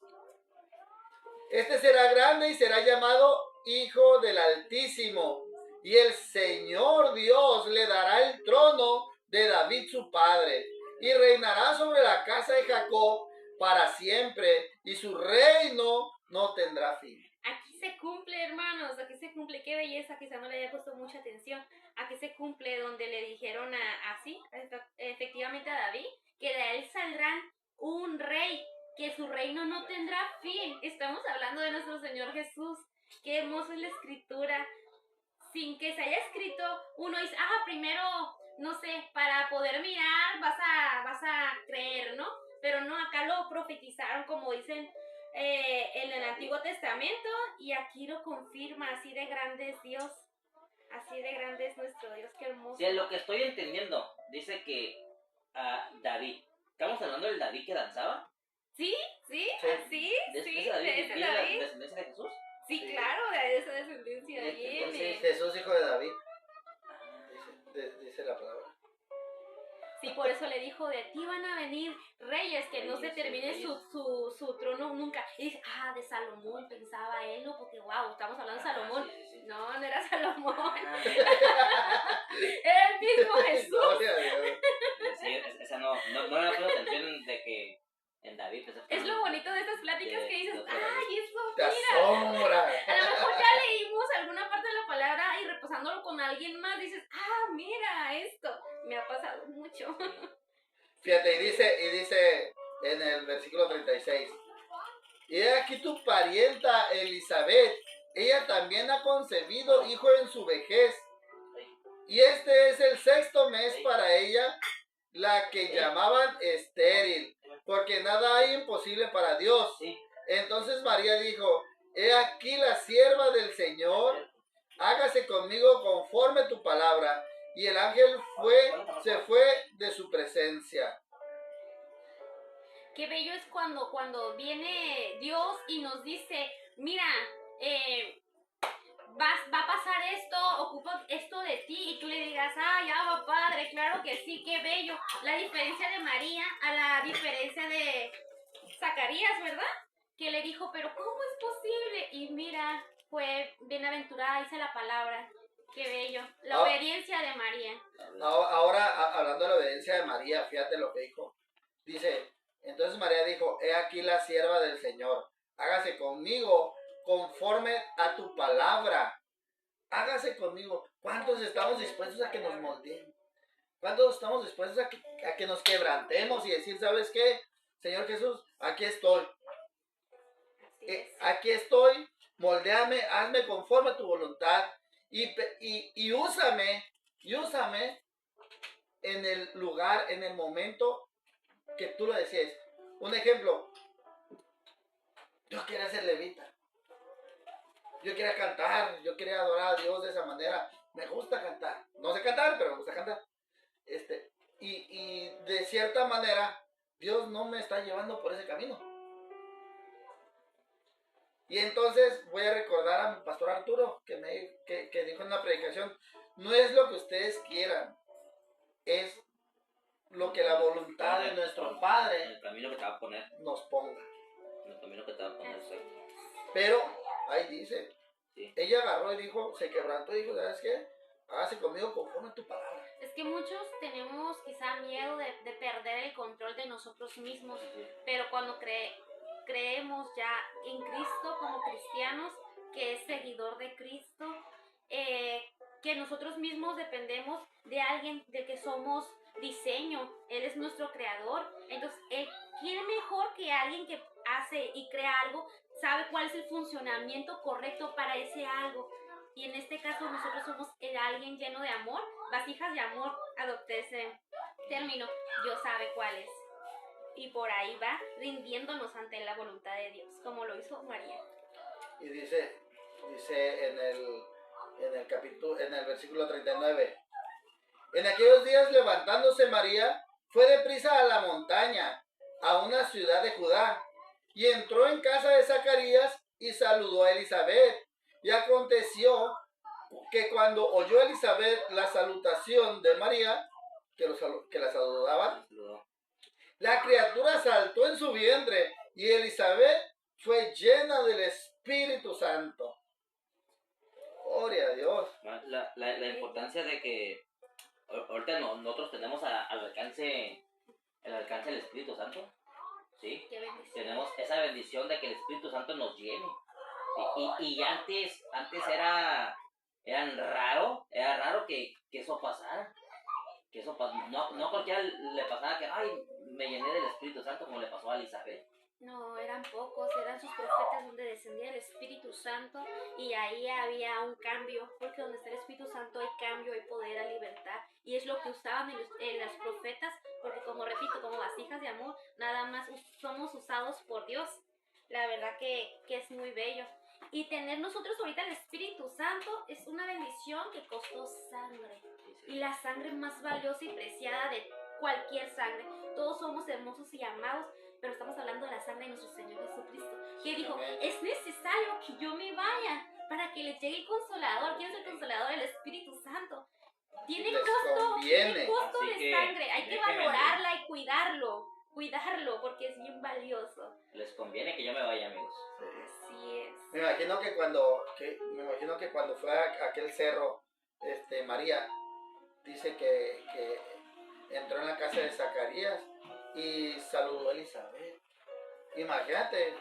Speaker 2: este será grande y será llamado Hijo del Altísimo. Y el Señor Dios le dará el trono de David su padre. Y reinará sobre la casa de Jacob para siempre. Y su reino no tendrá fin.
Speaker 3: Aquí se cumple, hermanos, aquí se cumple, qué belleza, quizá no le haya puesto mucha atención. Aquí se cumple donde le dijeron efectivamente a David, que de él saldrá un rey, que su reino no tendrá fin. Estamos hablando de nuestro Señor Jesús. Qué hermoso es la escritura. Sin que se haya escrito, uno dice, primero, no sé, para poder mirar vas a creer, ¿no? Pero no, acá lo profetizaron como dicen en el Antiguo Testamento, y aquí lo confirma. Así de grande es Dios, así de grande es nuestro Dios, qué hermoso.
Speaker 1: Si es lo que estoy entendiendo, dice que David, ¿estamos hablando del David que danzaba?
Speaker 3: Sí,
Speaker 2: Sí.
Speaker 1: ¿De ese David?
Speaker 3: de ese
Speaker 1: ¿Viene la
Speaker 3: David.
Speaker 1: descendencia de Jesús?
Speaker 3: Sí,
Speaker 2: Sí.
Speaker 3: claro, de esa descendencia viene.
Speaker 1: Entonces,
Speaker 2: Jesús, hijo de David. Dice la palabra.
Speaker 3: Sí, por eso le dijo, de ti van a venir reyes, que no se termine su trono nunca. Y dice, de Salomón, pensaba él, ¿no? Porque, wow, estamos hablando de Salomón.
Speaker 1: Sí.
Speaker 3: No era Salomón,
Speaker 1: Ah,
Speaker 3: era el mismo Jesús.
Speaker 2: Gloria a Dios.
Speaker 1: sí, esa no le puse atención de que en David. Pues,
Speaker 3: Es lo bonito de estas pláticas que dices, eso,
Speaker 2: Te
Speaker 3: mira.
Speaker 2: asombra.
Speaker 3: A lo mejor ya leímos alguna parte de la palabra y repasándolo con alguien más dices, mira esto. Me ha pasado mucho.
Speaker 2: Fíjate, y dice en el versículo 36. Y he aquí tu parienta Elizabeth, ella también ha concebido hijo en su vejez. Y este es el 6º mes para ella, la que llamaban estéril, porque nada hay imposible para Dios.
Speaker 1: Sí.
Speaker 2: Entonces María dijo, he aquí la sierva del Señor, hágase conmigo conforme tu palabra. Y el ángel se fue de su presencia.
Speaker 3: Qué bello es cuando viene Dios y nos dice, mira, va a pasar esto, ocupa esto de ti, y tú le digas, ya va, Padre, claro que sí, qué bello. La diferencia de María a la diferencia de Zacarías, ¿verdad? Que le dijo, pero ¿cómo es posible? Y mira, fue bienaventurada, dice la palabra. Qué bello. La obediencia de María.
Speaker 2: Ahora, hablando de la obediencia de María, fíjate lo que dijo. Dice, entonces María dijo, he aquí la sierva del Señor, hágase conmigo conforme a tu palabra. Hágase conmigo. ¿Cuántos estamos dispuestos a que nos moldeen? ¿Cuántos estamos dispuestos a que nos quebrantemos y decir, ¿sabes qué? Señor Jesús, aquí estoy. Aquí estoy, moldéame, hazme conforme a tu voluntad y úsame en el lugar, en el momento que tú lo desees. Un ejemplo, yo quería ser levita, yo quería cantar, yo quería adorar a Dios de esa manera. Me gusta cantar, no sé cantar, pero me gusta cantar. Y de cierta manera, Dios no me está llevando por ese camino. Y entonces voy a recordar a mi pastor Arturo, que dijo en una predicación, no es lo que ustedes quieran, es lo que la voluntad de nuestro
Speaker 1: En
Speaker 2: Padre
Speaker 1: el camino que te va a poner.
Speaker 2: nos ponga.
Speaker 1: En el camino que te va a poner. Sí.
Speaker 2: Pero, ahí dice,
Speaker 1: Sí.
Speaker 2: ella agarró y dijo, se quebrantó y dijo, ¿sabes qué? Hágase conmigo conforme a tu palabra.
Speaker 3: Es que muchos tenemos quizá miedo de perder el control de nosotros mismos, pero cuando creemos ya en Cristo como cristianos, que es seguidor de Cristo, que nosotros mismos dependemos de alguien, de que somos diseño, Él es nuestro creador. Entonces, ¿quién mejor que alguien que hace y crea algo, sabe cuál es el funcionamiento correcto para ese algo? Y en este caso nosotros somos alguien lleno de amor, vasijas de amor, adopté ese término, Dios sabe cuál es. Y por ahí va rindiéndonos ante la voluntad de Dios, como lo hizo María.
Speaker 2: Y dice en el versículo 39, en aquellos días levantándose María, fue deprisa a la montaña, a una ciudad de Judá, y entró en casa de Zacarías y saludó a Elizabeth. Y aconteció que cuando oyó Elizabeth la salutación de María, que la saludaban, la criatura saltó en su vientre y Elizabeth fue llena del Espíritu Santo. Gloria a Dios.
Speaker 1: La importancia de que ahorita nosotros tenemos al alcance del Espíritu Santo, ¿sí?
Speaker 3: Qué bendición.
Speaker 1: Tenemos esa bendición de que el Espíritu Santo nos llene. ¿Sí? Y antes era raro que eso pasara. Que eso no cualquiera le pasara que, ay, me llené del Espíritu Santo como le pasó a Elizabeth.
Speaker 3: No, eran pocos, eran sus profetas donde descendía el Espíritu Santo y ahí había un cambio, porque donde está el Espíritu Santo hay cambio, hay poder, hay libertad. Y es lo que usaban en las profetas, porque como repito, como vasijas de amor, nada más somos usados por Dios. La verdad que es muy bello. Y tener nosotros ahorita el Espíritu Santo es una bendición que costó sangre. Y la sangre más valiosa y preciada de cualquier sangre. Todos somos hermosos y amados, pero estamos hablando de la sangre de nuestro Señor Jesucristo, que dijo, es necesario que yo me vaya para que les llegue el Consolador. ¿Quién es el Consolador? El Espíritu Santo. Tiene costo de sangre, hay que valorarla y cuidarlo, porque es bien valioso.
Speaker 1: Les conviene que yo me vaya, amigos.
Speaker 3: Así es.
Speaker 2: Me imagino que cuando fue a aquel cerro, María dice que entró en la casa de Zacarías y saludó a Elizabeth. Imagínate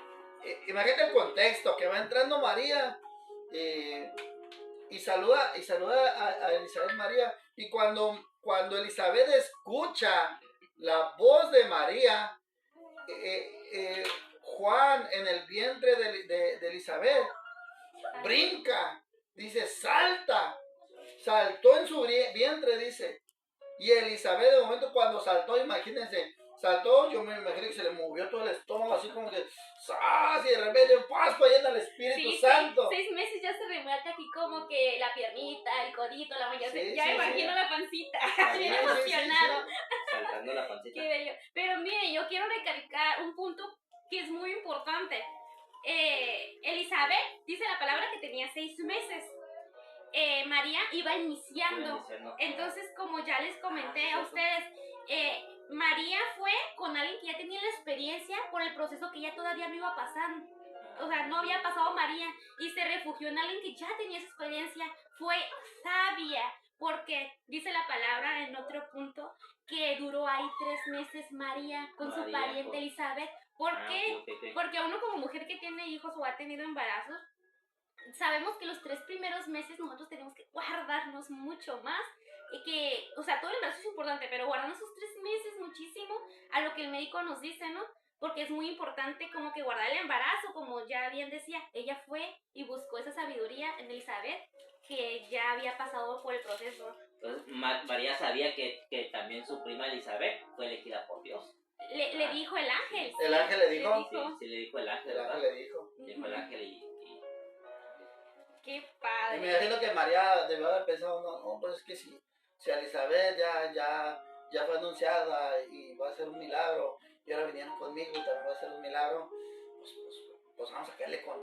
Speaker 2: el contexto, que va entrando María y saluda a Elizabeth María. Y cuando Elizabeth escucha la voz de María, Juan en el vientre de Elizabeth brinca, dice, saltó en su vientre, dice. Y Elizabeth de momento cuando saltó, imagínense, yo me imagino que se le movió todo el estómago así como que ¡zas! Y de repente ¡paz! Fue llena del Espíritu Santo.
Speaker 3: 6 meses ya se remueve aquí como que la piernita, el codito, la mañana. Ya me imagino la pancita, bien emocionado.
Speaker 1: Saltando la pancita.
Speaker 3: Qué bello. Pero mire, yo quiero recalcar un punto que es muy importante. Elizabeth, dice la palabra que tenía 6 meses. María iba iniciando. Entonces, como ya les comenté a ustedes, María fue con alguien que ya tenía la experiencia por el proceso que ella todavía no iba pasando. O sea, no había pasado María y se refugió en alguien que ya tenía esa experiencia. Fue sabia, porque dice la palabra en otro punto que duró ahí 3 meses María con su pariente Elizabeth. ¿Por qué? Porque uno como mujer que tiene hijos o ha tenido embarazos, sabemos que los 3 primeros meses nosotros tenemos que guardarnos mucho más y que, o sea, todo el embarazo es importante, pero guardarnos esos 3 meses muchísimo a lo que el médico nos dice, ¿no? Porque es muy importante como que guardar el embarazo, como ya bien decía, ella fue y buscó esa sabiduría en Elizabeth, que ya había pasado por el proceso.
Speaker 1: Entonces, María sabía que también su prima Elizabeth fue elegida por Dios.
Speaker 3: Le dijo el ángel.
Speaker 2: ¿El ángel le dijo?
Speaker 1: Sí, le dijo el ángel.
Speaker 2: El ángel le dijo.
Speaker 1: Dijo el ángel y
Speaker 3: qué padre.
Speaker 2: Y me imagino que María debió haber pensado, no, pues es que si Elizabeth ya fue anunciada y va a ser un milagro, y ahora vinieron conmigo y también va a ser un milagro, pues vamos a caerle con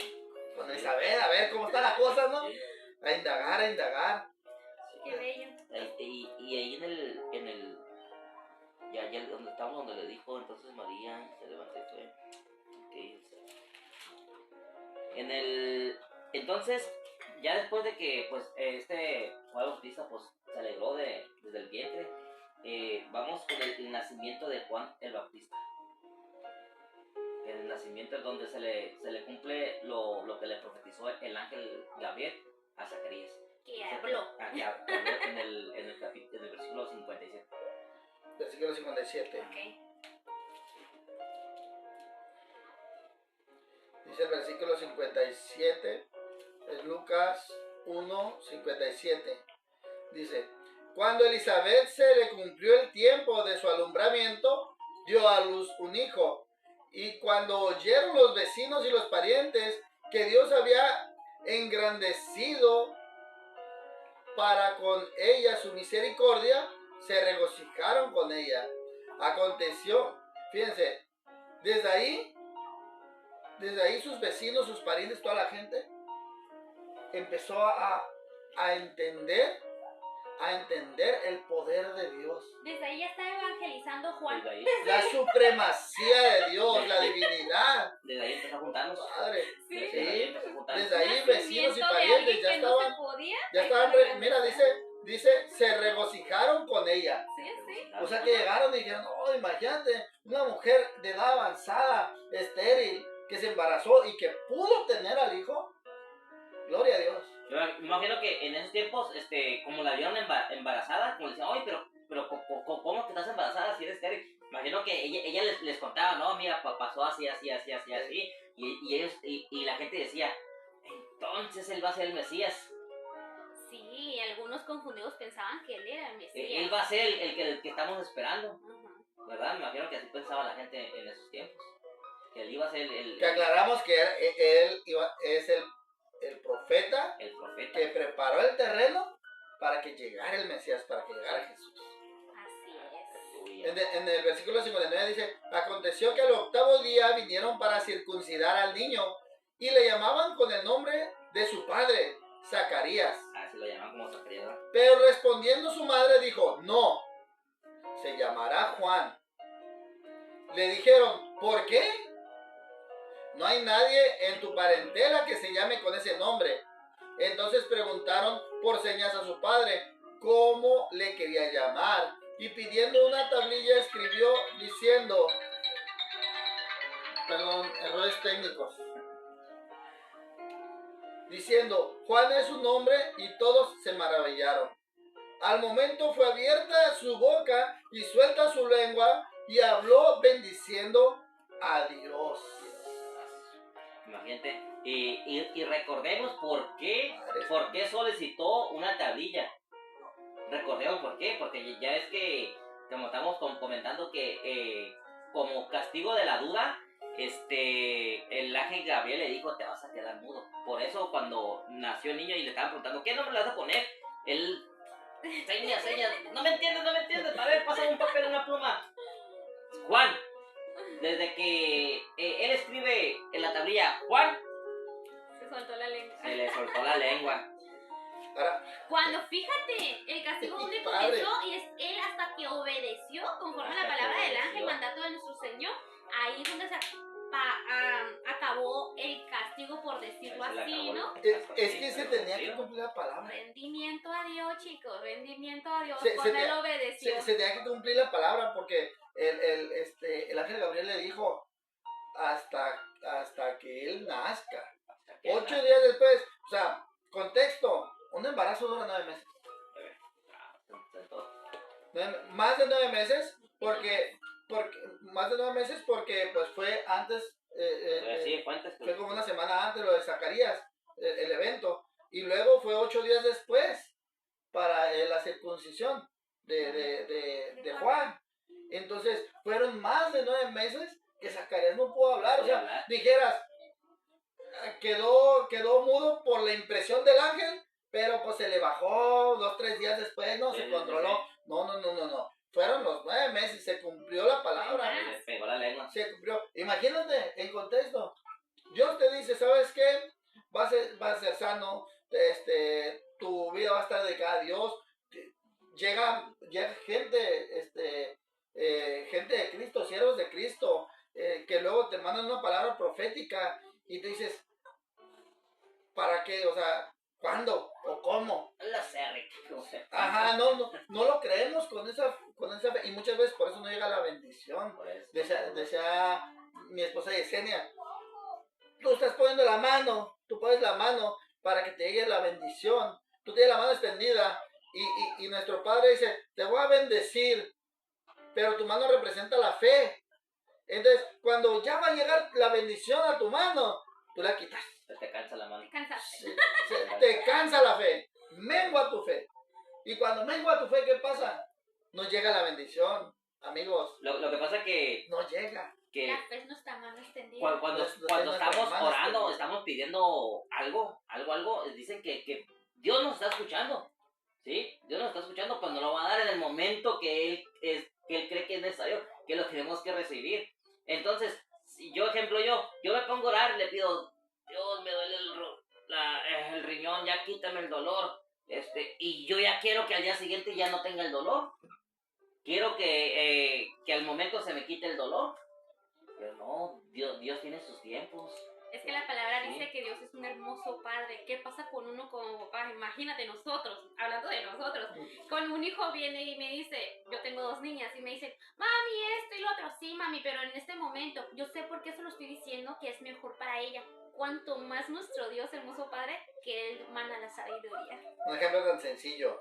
Speaker 2: Elizabeth, a ver cómo está la cosa, ¿no? A indagar.
Speaker 3: Qué bello.
Speaker 1: Y ahí en el ya donde estamos, donde le dijo, entonces María se levantó y fue. Entonces, ya después de que pues Juan Bautista pues se alegró desde el vientre, vamos con el nacimiento de Juan el Bautista. El nacimiento es donde se le cumple lo que le profetizó el ángel Gabriel a Zacarías.
Speaker 3: Que habló.
Speaker 1: Que habló en el versículo 57.
Speaker 2: Versículo 57.
Speaker 3: Okay.
Speaker 2: Dice el versículo 57, es Lucas 1:57. Dice, cuando Elizabeth se le cumplió el tiempo de su alumbramiento, dio a luz un hijo. Y cuando oyeron los vecinos y los parientes que Dios había engrandecido para con ella su misericordia, se regocijaron con ella. Aconteció, fíjense, desde ahí desde ahí sus vecinos, sus parientes, toda la gente empezó a entender el poder de Dios.
Speaker 3: Desde ahí ya está evangelizando Juan.
Speaker 1: Desde ahí,
Speaker 2: La supremacía de Dios, la divinidad.
Speaker 1: desde ahí empezó a juntarnos.
Speaker 2: Padre,
Speaker 3: Sí.
Speaker 1: Desde ahí empezó a juntarnos.
Speaker 2: desde ahí vecinos y
Speaker 3: Nacimiento de
Speaker 2: parientes
Speaker 3: alguien
Speaker 2: ya
Speaker 3: que no
Speaker 2: estaban,
Speaker 3: se podía,
Speaker 2: ya
Speaker 3: ahí
Speaker 2: estaban,
Speaker 3: está
Speaker 2: mira, dice, se regocijaron con ella.
Speaker 3: Sí, sí.
Speaker 2: O sea que llegaron y dijeron, oh, imagínate, una mujer de edad avanzada, estéril, que se embarazó y que pudo tener al hijo. Gloria a Dios.
Speaker 1: Yo me imagino que en esos tiempos, como la vieron embarazada, como le decían, oye, pero ¿cómo que estás embarazada si eres estéril? Imagino que ella les contaba, no, mira, pasó así, y ellos, y la gente decía, entonces él va a ser el Mesías.
Speaker 3: Sí, algunos confundidos pensaban que él era el Mesías.
Speaker 1: Él va a ser el que estamos esperando,
Speaker 3: Ajá.
Speaker 1: ¿verdad? Me imagino que así pensaba la gente en esos tiempos. Que él iba a ser el
Speaker 2: Que aclaramos que es el profeta
Speaker 1: profeta.
Speaker 2: que preparó el terreno para que llegara el Mesías, para que llegara Jesús.
Speaker 3: Así es.
Speaker 2: En el versículo 59 dice, aconteció que al octavo día vinieron para circuncidar al niño y le llamaban con el nombre de su padre, Zacarías.
Speaker 1: Así lo llaman como Zacarías, ¿verdad?
Speaker 2: Pero respondiendo su madre dijo, no, se llamará Juan. Le dijeron, ¿por qué? No hay nadie en tu parentela que se llame con ese nombre. Entonces preguntaron por señas a su padre cómo le quería llamar. Y pidiendo una tablilla escribió diciendo, perdón, errores técnicos. Diciendo, Juan es su nombre, y todos se maravillaron. Al momento fue abierta su boca y suelta su lengua y habló bendiciendo a Dios.
Speaker 1: Imagínate. Y recordemos por qué solicitó una tablilla. Recordemos por qué, porque ya es que, como estamos comentando, que como castigo de la duda, el ángel Gabriel le dijo, te vas a quedar mudo. Por eso cuando nació el niño y le estaban preguntando, ¿qué nombre le vas a poner? Él, señas, no me entiendes, a ver, pasa un papel, una pluma. Juan, desde que él escribe en la tablilla, Juan,
Speaker 3: Se soltó la lengua.
Speaker 1: se le soltó la lengua.
Speaker 2: Ahora,
Speaker 3: Cuando fíjate, el castigo donde
Speaker 2: Padre.
Speaker 3: comenzó y es él hasta que obedeció conforme a la palabra del ángel, mandato de nuestro Señor, ahí es donde se acabó el castigo, por decirlo
Speaker 1: Se le
Speaker 3: así,
Speaker 1: acabó
Speaker 3: ¿no?
Speaker 2: es que se tenía que cumplir la palabra.
Speaker 3: Rendimiento a Dios, chicos, rendimiento a Dios,
Speaker 2: Se-
Speaker 3: cuando
Speaker 2: se
Speaker 3: él
Speaker 2: te-
Speaker 3: obedeció.
Speaker 2: Se tenía que cumplir la palabra porque el ángel Gabriel le dijo hasta que él nazca. 8 días después, o sea, contexto, un embarazo dura 9 meses. Más de 9 meses porque pues fue antes,
Speaker 1: Sí, fuentes.
Speaker 2: fue como una semana antes lo de Zacarías, el evento, y luego fue 8 días después para la circuncisión de Juan. Entonces fueron más de 9 meses que Zacarías no pudo hablar. O sea, dijeras, quedó mudo por la impresión del ángel, pero pues se le bajó 2-3 días después, no se controló. No. Fueron los 9 meses, se cumplió la palabra.
Speaker 1: Le pegó la lengua.
Speaker 2: Se cumplió. Imagínate, en contexto. Dios te dice, ¿sabes qué? Vas a ser sano, tu vida va a estar dedicada a Dios. Llega gente, gente de Cristo, siervos de Cristo, que luego te mandan una palabra profética y te dices, ¿para qué? O sea, ¿cuándo? ¿O cómo?
Speaker 1: La sé, Rick. No sé.
Speaker 2: Ajá, no lo creemos con esa fe, y muchas veces por eso no llega la bendición.
Speaker 1: Por eso.
Speaker 2: Decía mi esposa Yesenia, tú estás poniendo la mano, tú pones la mano para que te llegue la bendición, tú tienes la mano extendida y nuestro Padre dice, te voy a bendecir, pero tu mano representa la fe. Entonces, cuando ya va a llegar la bendición a tu mano, tú la quitas.
Speaker 1: Te cansa la mano.
Speaker 3: Cansaste.
Speaker 2: Te cansa la fe, mengua tu fe. Y cuando mengua tu fe, ¿qué pasa? No llega la bendición, amigos.
Speaker 1: Lo que pasa que
Speaker 2: No llega.
Speaker 3: La fe es nuestra mano extendida.
Speaker 1: cuando estamos orando, estamos pidiendo algo, dicen que Dios nos está escuchando, ¿sí? Dios nos está escuchando, pues nos lo va a dar en el momento que Él cree que es necesario, que lo tenemos que recibir. Entonces, si yo me pongo a orar, le pido, Dios, me duele el riñón, ya quítame el dolor, y yo ya quiero que al día siguiente ya no tenga el dolor, quiero que al momento se me quite el dolor, pero no, Dios tiene sus tiempos.
Speaker 3: Es que la palabra
Speaker 1: Sí.
Speaker 3: dice que Dios es un hermoso padre. ¿Qué pasa con uno como papá? Imagínate nosotros, hablando de nosotros. Con un hijo viene y me dice, yo tengo 2 niñas, y me dicen, mami, esto y lo otro. Sí, mami, pero en este momento, yo sé por qué se lo estoy diciendo, que es mejor para ella. Cuanto más nuestro Dios, hermoso padre, que Él manda la sabiduría.
Speaker 2: Un ejemplo tan sencillo.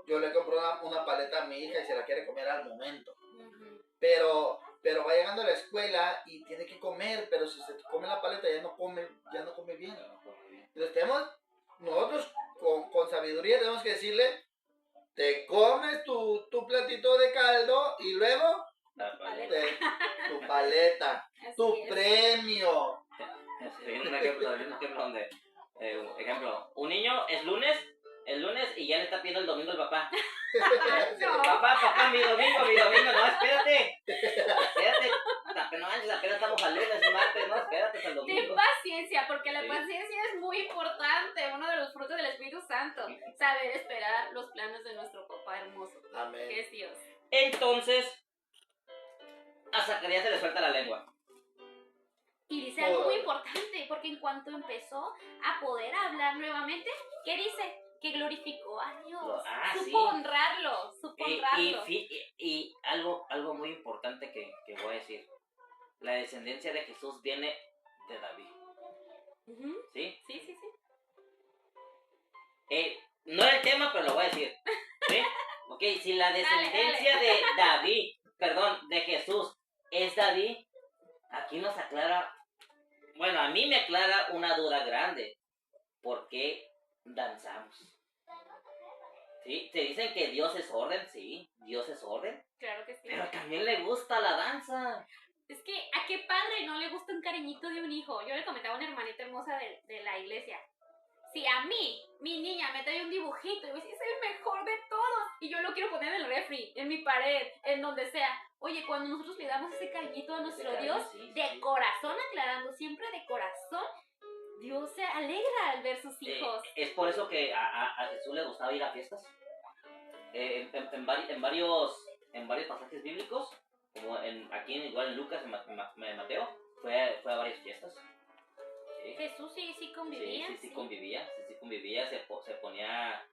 Speaker 2: Yo le compro una paleta a mi hija y se la quiere comer al momento.
Speaker 3: Ujú.
Speaker 2: Pero va llegando a la escuela y tiene que comer, pero si se come la paleta ya no come bien. Entonces nosotros con sabiduría tenemos que decirle, te comes tu platito de caldo y luego
Speaker 1: La paleta.
Speaker 2: tu paleta,
Speaker 3: Así
Speaker 2: tu
Speaker 3: es.
Speaker 2: premio.
Speaker 1: Sí, un ejemplo donde, ejemplo, un niño es lunes y ya le está pidiendo el domingo al papá.
Speaker 3: No.
Speaker 1: Papá, mi domingo, no, espérate, no manches, apenas estamos al lunes, martes, no, espérate hasta el
Speaker 3: Ten
Speaker 1: domingo.
Speaker 3: paciencia, porque la
Speaker 1: Sí.
Speaker 3: paciencia es muy importante, uno de los frutos del Espíritu Santo. Saber esperar los planes de nuestro papá hermoso, que
Speaker 2: Amén.
Speaker 3: es Dios.
Speaker 1: Entonces, a Zacarías se le suelta la lengua.
Speaker 3: Y dice algo muy importante, porque en cuanto empezó a poder hablar nuevamente, ¿qué dice? Que glorificó a Dios.
Speaker 1: Sí.
Speaker 3: Supo honrarlo.
Speaker 1: Y algo muy importante que voy a decir. La descendencia de Jesús viene de David.
Speaker 3: Ujú.
Speaker 1: ¿Sí?
Speaker 3: Sí.
Speaker 1: No era el tema, pero lo voy a decir. ¿Sí? Ok, si la descendencia de David, de Jesús, es David, aquí nos aclara, bueno, a mí me aclara una duda grande. ¿Por qué danzamos? ¿Sí? Te dicen que Dios es orden, sí, Dios es orden,
Speaker 3: Claro que sí.
Speaker 1: pero también le gusta la danza.
Speaker 3: Es que a qué padre no le gusta un cariñito de un hijo. Yo le comentaba a una hermanita hermosa de la iglesia. Si a mí, mi niña, me trae un dibujito y me dice, es el mejor de todos, y yo lo quiero poner en el refri, en mi pared, en donde sea. Oye, cuando nosotros le damos ese cariñito a nuestro
Speaker 1: cariño,
Speaker 3: Dios,
Speaker 1: sí.
Speaker 3: de corazón, aclarando, siempre de corazón, Dios se alegra al ver sus hijos.
Speaker 1: Es por eso que a Jesús le gustaba ir a fiestas. En varios pasajes bíblicos, como aquí igual en Lucas, en Mateo, fue a varias fiestas. ¿Sí?
Speaker 3: Jesús sí convivía.
Speaker 1: Sí convivía, se ponía,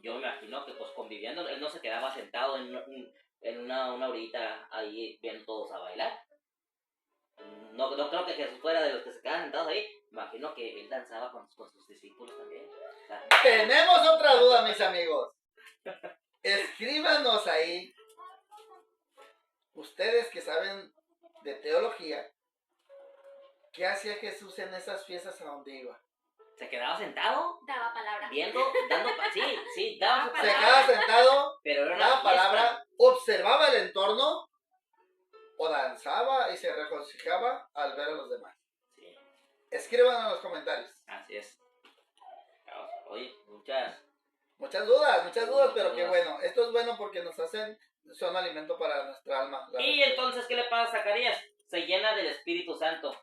Speaker 1: yo me imagino que pues conviviendo, él no se quedaba sentado en una horita ahí viendo todos a bailar. No creo que Jesús fuera de los que se quedaban sentados ahí, me imagino que él danzaba con sus discípulos también.
Speaker 2: Tenemos otra duda, mis amigos. Escríbanos ahí, ustedes que saben de teología, ¿qué hacía Jesús en esas fiestas a donde iba?
Speaker 1: ¿Se quedaba sentado?
Speaker 3: Daba palabra.
Speaker 1: Sí, daba su
Speaker 2: Se
Speaker 1: palabra.
Speaker 2: quedaba sentado,
Speaker 1: Pero era una
Speaker 2: daba
Speaker 1: fiesta.
Speaker 2: palabra, observaba el entorno o danzaba y se regocijaba al ver a los demás.
Speaker 1: Sí,
Speaker 2: Escriban en los comentarios.
Speaker 1: así es. Oye,
Speaker 2: Muchas dudas, pero qué
Speaker 1: dudas.
Speaker 2: bueno. Esto es bueno porque son alimento para nuestra alma.
Speaker 1: Y entonces, ¿qué le pasa a Zacarías? Se llena del Espíritu Santo.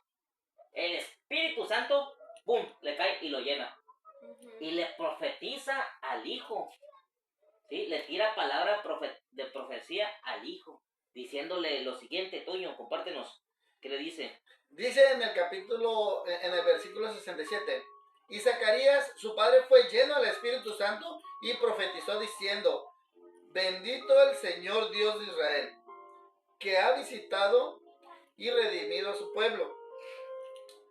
Speaker 1: El Espíritu Santo, ¡pum!, le cae y lo llena.
Speaker 3: Ujú.
Speaker 1: Y le profetiza al hijo. ¿Sí? Le tira palabra de profecía al hijo, diciéndole lo siguiente. Toño, compártenos. ¿Qué le dice?
Speaker 2: Dice en el versículo 67, y Zacarías, su padre, fue lleno del Espíritu Santo y profetizó diciendo, bendito el Señor Dios de Israel, que ha visitado y redimido a su pueblo,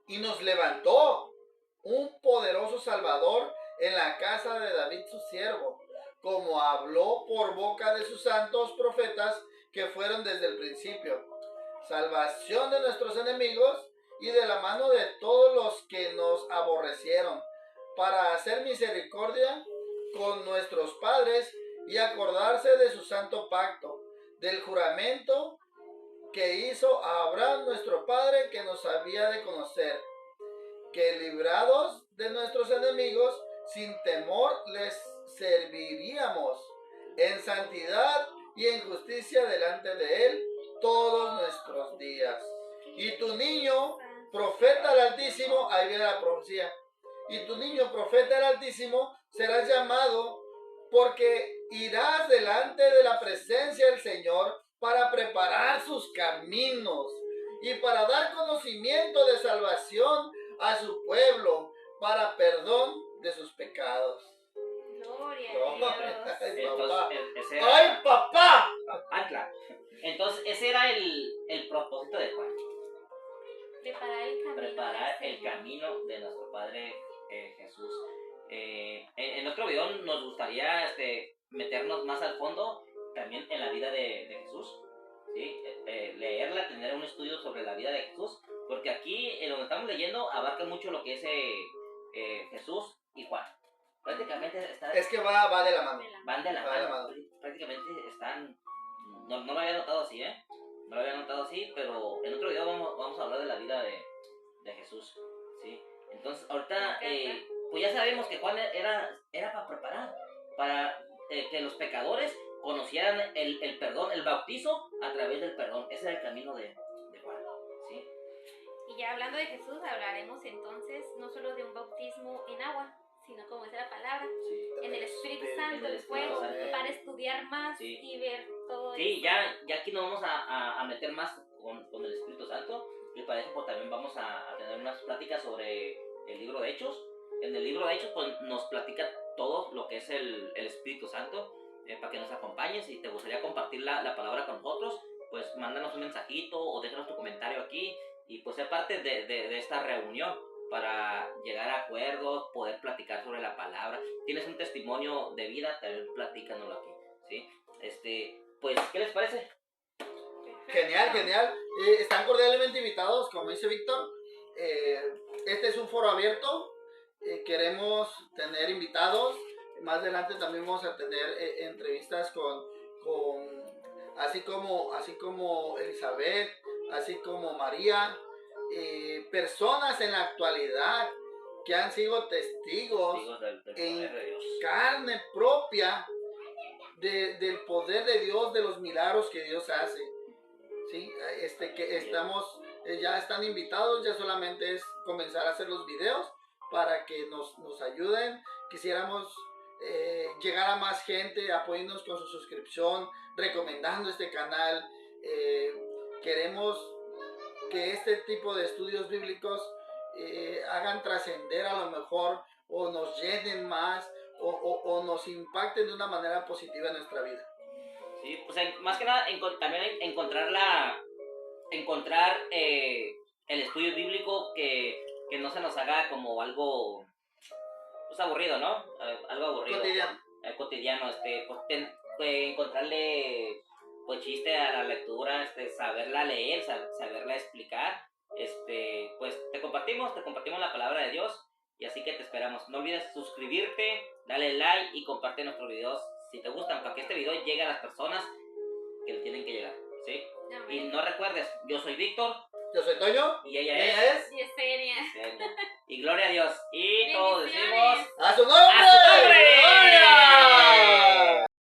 Speaker 2: y nos levantó un poderoso Salvador en la casa de David su siervo, como habló por boca de sus santos profetas que fueron desde el principio, salvación de nuestros enemigos y de la mano de todos los que nos aborrecieron, para hacer misericordia con nuestros padres y acordarse de su santo pacto, del juramento que hizo a Abraham nuestro padre, que nos había de conocer, que librados de nuestros enemigos, sin temor les serviríamos en santidad y en justicia delante de él todos nuestros días. Y tu niño, profeta del Altísimo, ahí viene la profecía. Y tu niño, profeta del Altísimo, serás llamado porque irás delante de la presencia del Señor para preparar sus caminos y para dar conocimiento de salvación a su pueblo, para perdón de sus pecados.
Speaker 3: Gloria a Dios.
Speaker 1: Entonces, ese
Speaker 2: ¡Ay,
Speaker 1: era,
Speaker 2: papá!
Speaker 1: claro. Entonces, ese era el propósito de Juan. Preparar el camino de nuestro Padre Jesús. En otro video nos gustaría meternos más al fondo también en la vida de Jesús, ¿sí? Leerla, tener un estudio sobre la vida de Jesús, porque aquí en lo que estamos leyendo abarca mucho lo que es Jesús y Juan. Prácticamente
Speaker 2: Es que va de la mano.
Speaker 1: van de la
Speaker 2: Va de la
Speaker 1: mano.
Speaker 2: mano.
Speaker 1: Prácticamente están. No lo había notado así, No lo había notado así, pero en otro video vamos a hablar de la vida de Jesús, ¿sí? Entonces, ahorita, pues ya sabemos que Juan era para preparar, para que los pecadores conocieran el perdón, el bautizo a través del perdón. Ese era el camino de Juan, ¿sí?
Speaker 3: Y ya hablando de Jesús, hablaremos entonces no solo de un bautismo en agua, sino como dice la palabra,
Speaker 1: Sí.
Speaker 3: en el Espíritu
Speaker 2: En
Speaker 3: Santo,
Speaker 1: el
Speaker 3: después,
Speaker 1: Espíritu Santo.
Speaker 3: para estudiar más
Speaker 1: Sí.
Speaker 3: y ver todo
Speaker 1: Sí,
Speaker 3: eso.
Speaker 1: ya aquí nos vamos a meter más con el Espíritu Santo, y para eso pues también vamos a tener unas pláticas sobre el libro de Hechos. En el libro de Hechos pues nos platica todo lo que es el Espíritu Santo, para que nos acompañes. Si te gustaría compartir la palabra con nosotros, pues mándanos un mensajito o déjanos tu comentario aquí y pues ser parte de esta reunión para llegar a acuerdos, poder platicar sobre la palabra. Tienes un testimonio de vida, también platícanoslo aquí, ¿sí? Pues, ¿qué les parece?
Speaker 2: Genial, genial. Están cordialmente invitados, como dice Víctor. Este es un foro abierto. Queremos tener invitados. Más adelante también vamos a tener entrevistas con así como Elizabeth, así como María, personas en la actualidad que han sido testigos
Speaker 1: Del poder de Dios.
Speaker 2: carne propia del poder de Dios, de los milagros que Dios hace. ¿Sí? Que estamos, ya están invitados, ya solamente es comenzar a hacer los videos para que nos ayuden. Quisiéramos llegar a más gente, apoyarnos con su suscripción, recomendando este canal. Queremos que este tipo de estudios bíblicos hagan trascender a lo mejor, o nos llenen más, o nos impacten de una manera positiva en nuestra vida.
Speaker 1: Sí, pues más que nada también encontrar el estudio bíblico que no se nos haga como algo pues aburrido, ¿no? Algo aburrido. Cotidiano, pues encontrarle pues chiste a la lectura, saberla leer, saberla explicar. Pues te compartimos la palabra de Dios, y así que te esperamos. No olvides suscribirte, dale like y comparte nuestros videos si te gustan, para que este video llegue a las personas que le tienen que llegar, ¿sí?
Speaker 3: Amén.
Speaker 1: Y no recuerdes, yo soy Víctor.
Speaker 2: Yo soy Toño.
Speaker 1: Y ella es.
Speaker 3: Yesenia.
Speaker 1: Y gloria a Dios. Y todos
Speaker 3: Bendiciones.
Speaker 1: decimos.
Speaker 2: ¡A su nombre!
Speaker 1: ¡A su nombre!
Speaker 2: ¡Gloria!